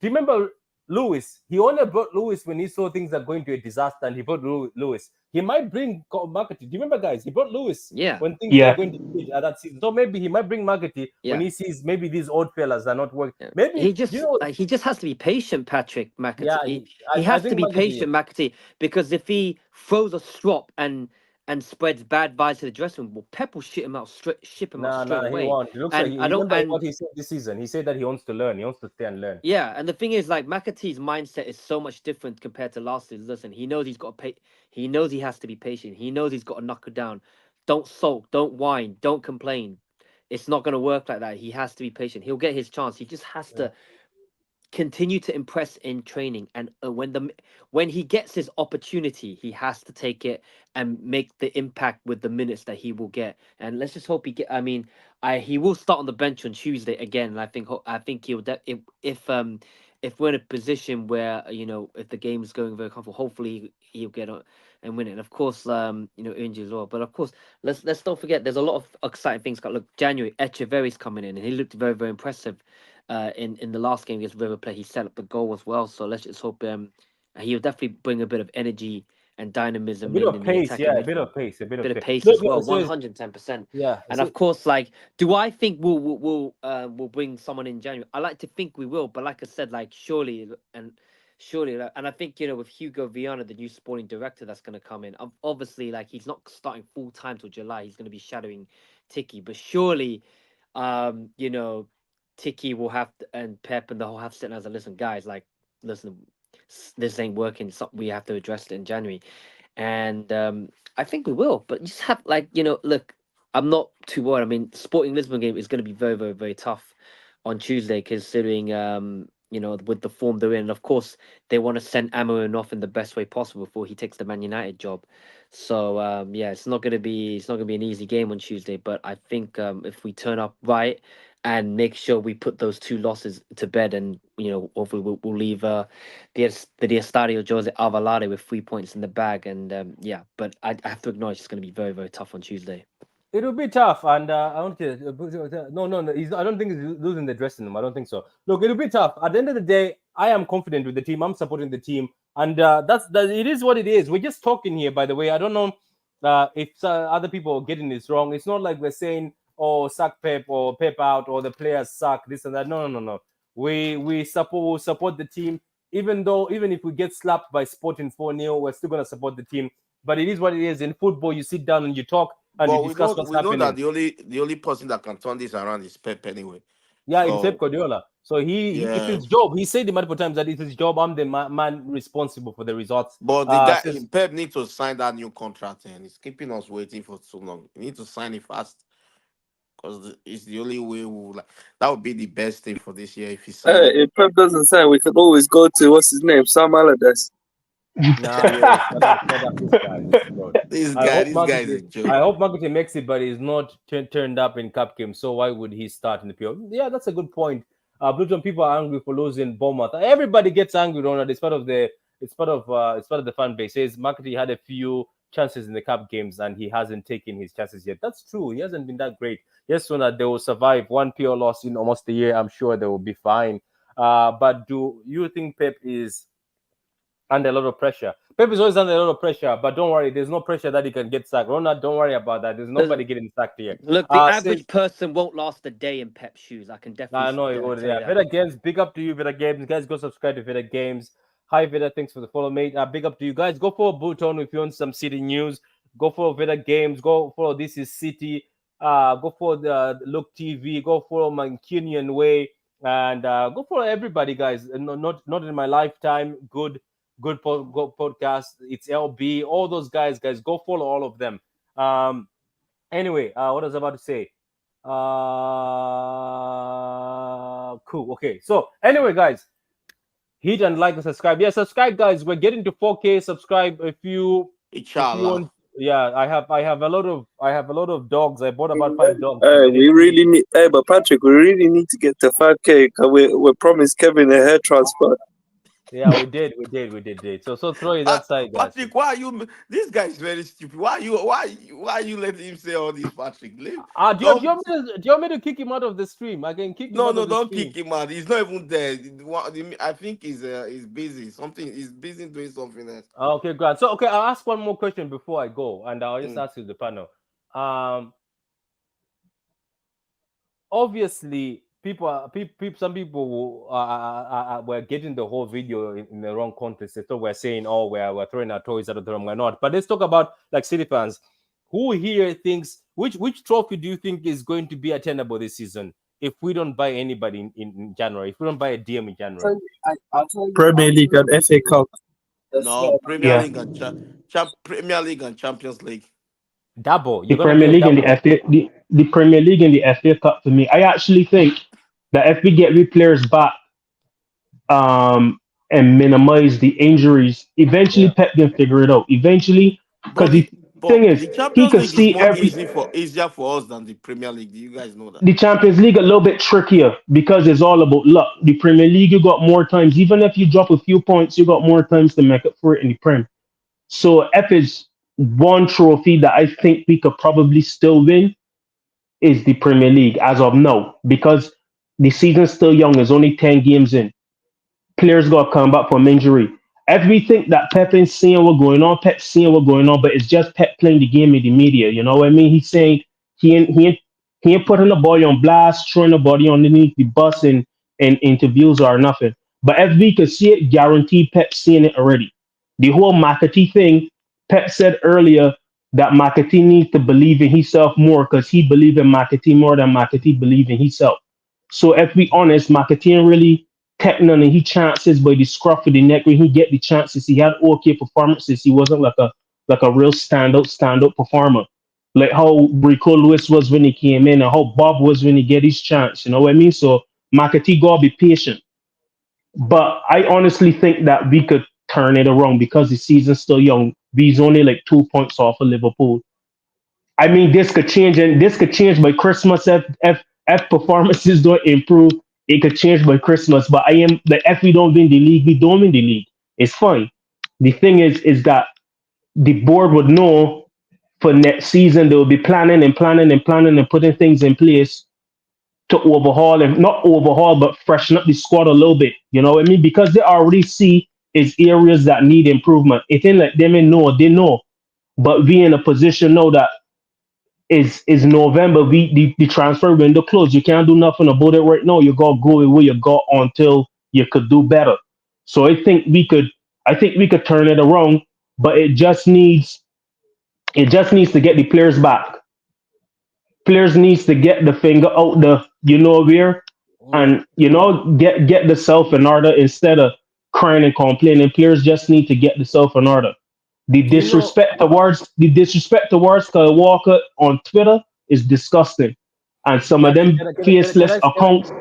Remember Lewis? He only brought Lewis when he saw things are going to a disaster, and he brought Lewis. He might bring McAtee. Do you remember, guys? He brought Lewis Yeah. when things Yeah. were going to change at that season. So maybe he might bring McAtee Yeah. when he sees maybe these old fellas are not working. Yeah. Maybe he just you know. he just has to be patient, Patrick McAtee. Yeah, he I has to think be McAtee- patient, McAtee, because if he throws a strop and spreads bad vibes to the dressing room, well, Pep will ship him out straight Nah, he away. won't. It looks And like he, I don't- remember and- what he said this season. He said that he wants to learn. He wants to stay and learn. Yeah, and the thing is, like, McAtee's mindset is so much different compared to last season. Listen, he knows he's got to pay. He knows he has to be patient. He knows he's got to knock it down. Don't sulk. Don't whine. Don't complain. It's not going to work like that. He has to be patient. He'll get his chance. He just has to continue to impress in training, and when he gets his opportunity, he has to take it and make the impact with the minutes that he will get. And let's just hope he get. I mean, he will start on the bench on Tuesday again. And I think he'll if we're in a position where if the game is going very comfortable, hopefully he'll get on and win it. And of course, Unji as well. But of course, let's don't forget, there's a lot of exciting things. Look, January, Echeverry's coming in, and he looked very, very impressive. In the last game against River Plate, he set up the goal as well. So let's just hope he'll definitely bring a bit of energy and dynamism. A bit of in pace, the attacking a bit midfield. of pace, a bit Bit of of pace Look, as well. so 110%. yeah, And so- of course, like, do I think we'll bring someone in January? I like to think we will, but like I said, like surely, and I think with Hugo Viana, the new sporting director that's going to come in, obviously, like, he's not starting full time till July. He's going to be shadowing Tiki, but surely, Tiki will have to, and Pep and the whole have to sit as a listen, guys. Like, listen, this ain't working. We have to address it in January, and I think we will. But you just have look, I'm not too worried. I mean, Sporting Lisbon game is going to be very, very, very tough on Tuesday, considering with the form they're in. And of course, they want to send Amorim off in the best way possible before he takes the Man United job. So it's not going to be an easy game on Tuesday. But I think if we turn up right and make sure we put those two losses to bed, and hopefully we'll leave the Estadio Jose Alvalade with 3 points in the bag. And but I have to acknowledge it's going to be very, very tough on Tuesday. It'll be tough, and I don't no. I don't think he's losing the dressing room. I don't think so. Look, it'll be tough. At the end of the day, I am confident with the team. I'm supporting the team, and it is what it is. We're just talking here, by the way. I don't know if other people are getting this wrong. It's not like we're saying, "Oh, sack Pep," or "Pep out," or "the players suck," this and that. No. We support the team, even if we get slapped by Sporting 4-0, we're still gonna support the team. But it is what it is. In football, you sit down and you talk. And But you discuss what's we know happening. that the only person that can turn this around is Pep anyway. Yeah, So- it's Pep Guardiola. So it's his job. He said multiple times that it's his job. I'm the man responsible for the results. But the guy, says- Pep needs to sign that new contract, and he's keeping us waiting for so long. He needs to sign it fast, because it's the only way that would be the best thing for this year if he signs. If Pep doesn't say, we could always go to what's his name, Sam Allardyce. This guy is a joke. I hope Marketing makes it, but he's not turned up in cup game. So why would he start in the PO? Yeah, that's a good point. Bluton, people are angry for losing Bournemouth. Everybody gets angry, Ronald. It's part of the fan base. Says Marketing had a few chances in the cup games and he hasn't taken his chances yet. That's true. He hasn't been that great. Yes, Ronald, they will survive one PO loss in almost a year. I'm sure they will be fine. But do you think Pep is under a lot of pressure? Pep is always under a lot of pressure, but don't worry, there's no pressure that he can get sacked. Ronald, don't worry about that. There's nobody getting sacked here. Look, the average person won't last a day in Pep's shoes. I can definitely. I know it would. Yeah, Veda Games, big up to you, Veda Games. Guys, go subscribe to Veda Games. Hi, Veda. Thanks for the follow, mate. Big up to you guys. Go follow Bluton if you want some City news. Go follow Veda Games. Go follow This Is City. Go follow the Look TV. Go follow Mancunian Way. And go follow everybody, guys. Not in my lifetime. Good podcast. It's LB. All those guys, go follow all of them. Anyway, what was I about to say? Cool. Okay. So anyway, guys, hit and like and subscribe. Yeah, subscribe, guys. We're getting to 4K. Subscribe if you Inshallah. want. Yeah, I have a lot of dogs. I bought about 5 dogs. We really need. Hey, but Patrick, we really need to get to 5K because we promised Kevin a hair transplant. Yeah, we did. So throw it that side, guys. Patrick, why are you? This guy is very stupid. Why are you letting him say all this, Patrick? Do you want me to kick him out of the stream? I can kick him out of the don't stream. kick him out. He's not even there. I think he's busy. He's busy doing something else. Okay, great. So I'll ask one more question before I go, and I'll just ask you the panel. Obviously, some people were getting the whole video in the wrong context. They thought we're saying, "Oh, we're throwing our toys out of the room." We're not. But let's talk about like City fans. Who here thinks which trophy do you think is going to be attainable this season if we don't buy anybody in January? If we don't buy a DM in January, Premier League and FA Cup. No, Premier League and Champions League. Double. The Premier League and the Premier League and the FA Cup for me. I actually think that if we get players back, and minimize the injuries, eventually Pep can figure it out. Eventually, because the thing is, he could see easier for us than the Premier League. Do you guys know that? The Champions League a little bit trickier because it's all about luck. The Premier League, you got more times. Even if you drop a few points, you got more times to make up for it in the Prem. So if it's one trophy that I think we could probably still win, is the Premier League as of now, because the season's still young. There's only 10 games in. Players got to come back from injury. If we think that Pep ain't seeing what's going on, Pep's seeing what's going on, but it's just Pep playing the game in the media. You know what I mean? He's saying he ain't putting the body on blast, throwing the body underneath the bus in interviews or nothing. But if we could see it, guaranteed Pep's seeing it already. The whole McAtee thing, Pep said earlier that McAtee needs to believe in himself more because he believes in McAtee more than McAtee believes in himself. So if we honest, McAtee ain't really taking on he chances by the scruff of the neck when he get the chances. He had okay performances. He wasn't like a real standout performer. Like how Rico Lewis was when he came in and how Bob was when he get his chance. You know what I mean? So McAtee gotta be patient. But I honestly think that we could turn it around because the season's still young. We's only like 2 points off of Liverpool. I mean, this could change, and this could change by Christmas if performances don't improve. It could change by Christmas. But I am like, if we don't win the league, we don't win the league. It's fine. The thing is that the board would know for next season they will be planning and putting things in place to overhaul and not overhaul, but freshen up the squad a little bit. You know what I mean? Because they already see is areas that need improvement. It ain't like them know, they know. But we in a position now that is November, the transfer window closed. You can't do nothing about it right now. You gotta go where you got until you could do better. So I think we could turn it around, but it just needs to get the players back. Players needs to get the finger out the where, and get the self in order instead of crying and complaining. Players just need to get the self in order. The disrespect towards Kyle Walker on Twitter is disgusting, and some of them faceless accounts.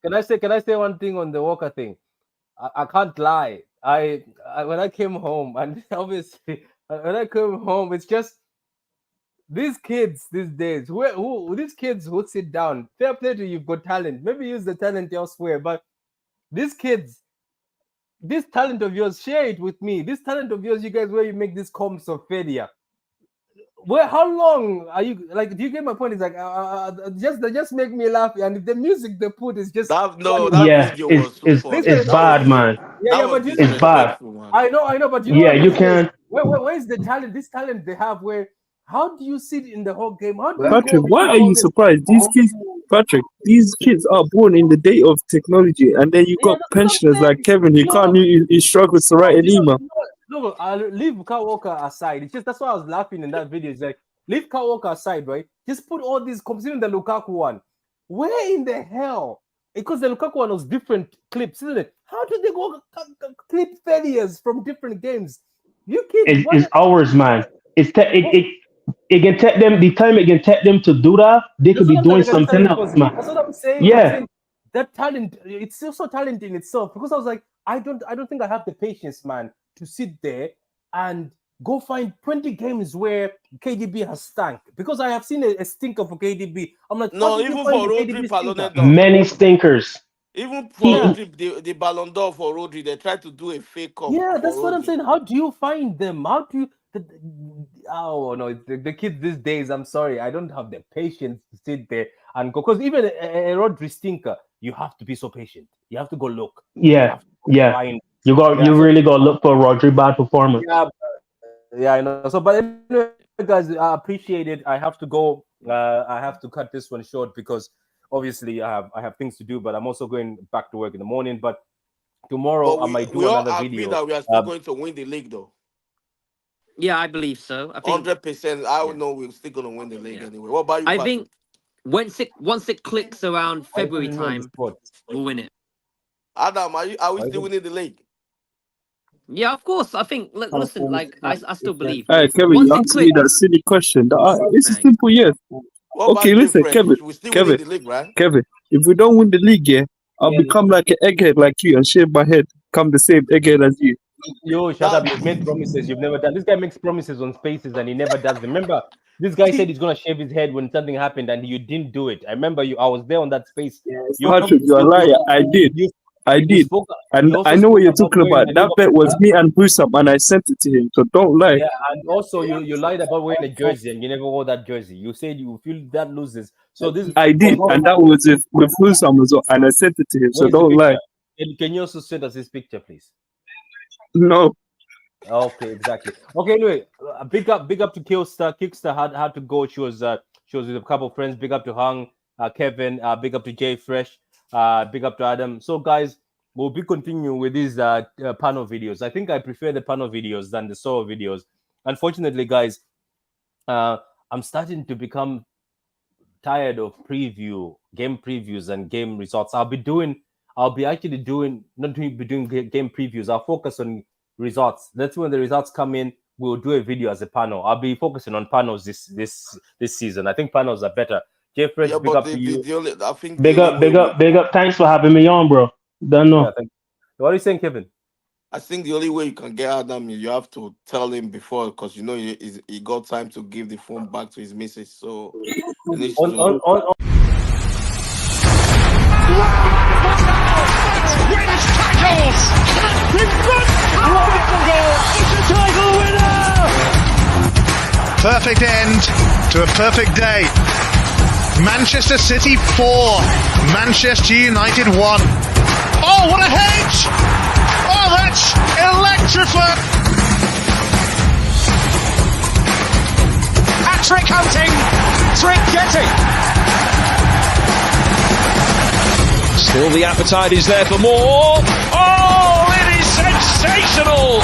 Can I say one thing on the Walker thing? I can't lie. I when I came home, and obviously when I came home, it's just these kids these days. Who these kids who sit down? Fair play to you, you've got talent. Maybe use the talent elsewhere, but these kids. This talent of yours, share it with me. This talent of yours, you guys, where you make this comps of failure. How long are you like? Do you get my point? It's like just make me laugh, and if the music they put is just it's bad, man. But it's bad. I know, but you can. Where is the talent? This talent they have. How do you sit in the whole game? Patrick, why are you surprised? These kids are born in the day of technology, and then you got pensioners like Kevin. He struggles to write an email. Look, I'll leave Kyle Walker aside. It's just that's why I was laughing in that video. It's like leave Kyle Walker aside, right? Just put all these, considering the Lukaku one. Where in the hell because the Lukaku one was different clips, isn't it? How did they go clip failures from different games? You kids, It's ours, man. It can take them the time it can take them to do that. They could be doing something else, man. That's what I'm saying. Yeah. I'm saying that talent, it's also talent in itself. Because I was like, I don't think I have the patience, man, to sit there and go find 20 games where KDB has stank. Because I have seen a stinker for KDB. I'm like, No, how did even you for find the Rodri, KDB Ballon stinker? d'Or. Many stinkers. Even for Rodri, the Ballon d'Or for Rodri, they tried to do a fake up. Yeah, that's for what I'm Rodri. saying. How do you find them? How do you? Oh no, the kids these days. I'm sorry, I don't have the patience to sit there and go. Because even a Rodri stinker, you have to be so patient. You have to go look. Yeah, find. You really got to look for Rodri bad performance. Yeah, I know. So, but anyway, guys, I appreciate it. I have to go. I have to cut this one short because obviously I have things to do. But I'm also going back to work in the morning. But tomorrow I might do another video. That we are still going to win the league, though. Yeah, I believe so. I think 100%. I would know we're still going to win the league anyway. What about you? I Patrick? think once it clicks around February time, we'll win it. Adam, are we still winning the league? Yeah, of course. I think. Listen, like I still believe. Hey, Kevin, you asked me that silly question. It's a simple yes. Okay, listen, Kevin. We still winning the league, right? Kevin, if we don't win the league, I'll become like an egghead like you and shave my head, come the same egghead as you. Yo, shut up. You've made promises you've never done. This guy makes promises on Spaces and he never does them. Remember, this guy said he's going to shave his head when something happened and you didn't do it. I remember you. I was there on that space. Patrick, you're a liar. I did. And I know what you're talking about. That bet was me and Bruce and I sent it to him. So don't lie. Yeah, and also you lied about wearing a jersey and you never wore that jersey. You said you feel that loses. So this I did, and that was with Bruce as well, and I sent it to him. So don't lie. Can you also send us this picture, please? No. Okay, exactly. Okay, anyway, big up to Kickstar. Kickstar had to go. She was with a couple of friends. Big up to Hung, Kevin. Big up to Jay Fresh. Big up to Adam. So, guys, we'll be continuing with these panel videos. I think I prefer the panel videos than the solo videos. Unfortunately, guys, I'm starting to become tired of game previews and game results. I'll be doing game previews. I'll focus on results. That's when the results come in. We'll do a video as a panel. I'll be focusing on panels this season. I think panels are better. Jeffrey, big up to you. Big up. Thanks for having me on, bro. Don't know. Yeah, what are you saying, Kevin? I think the only way you can get Adam, you have to tell him before, because you know he got time to give the phone back to his missus. So Wins tackles! In front! It's a title winner! Perfect end to a perfect day. Manchester City 4, Manchester United 1. Oh, what a head! Oh, that's electrifying! Hat-trick hunting! Trick getting! Still the appetite is there for more. Oh, it is sensational!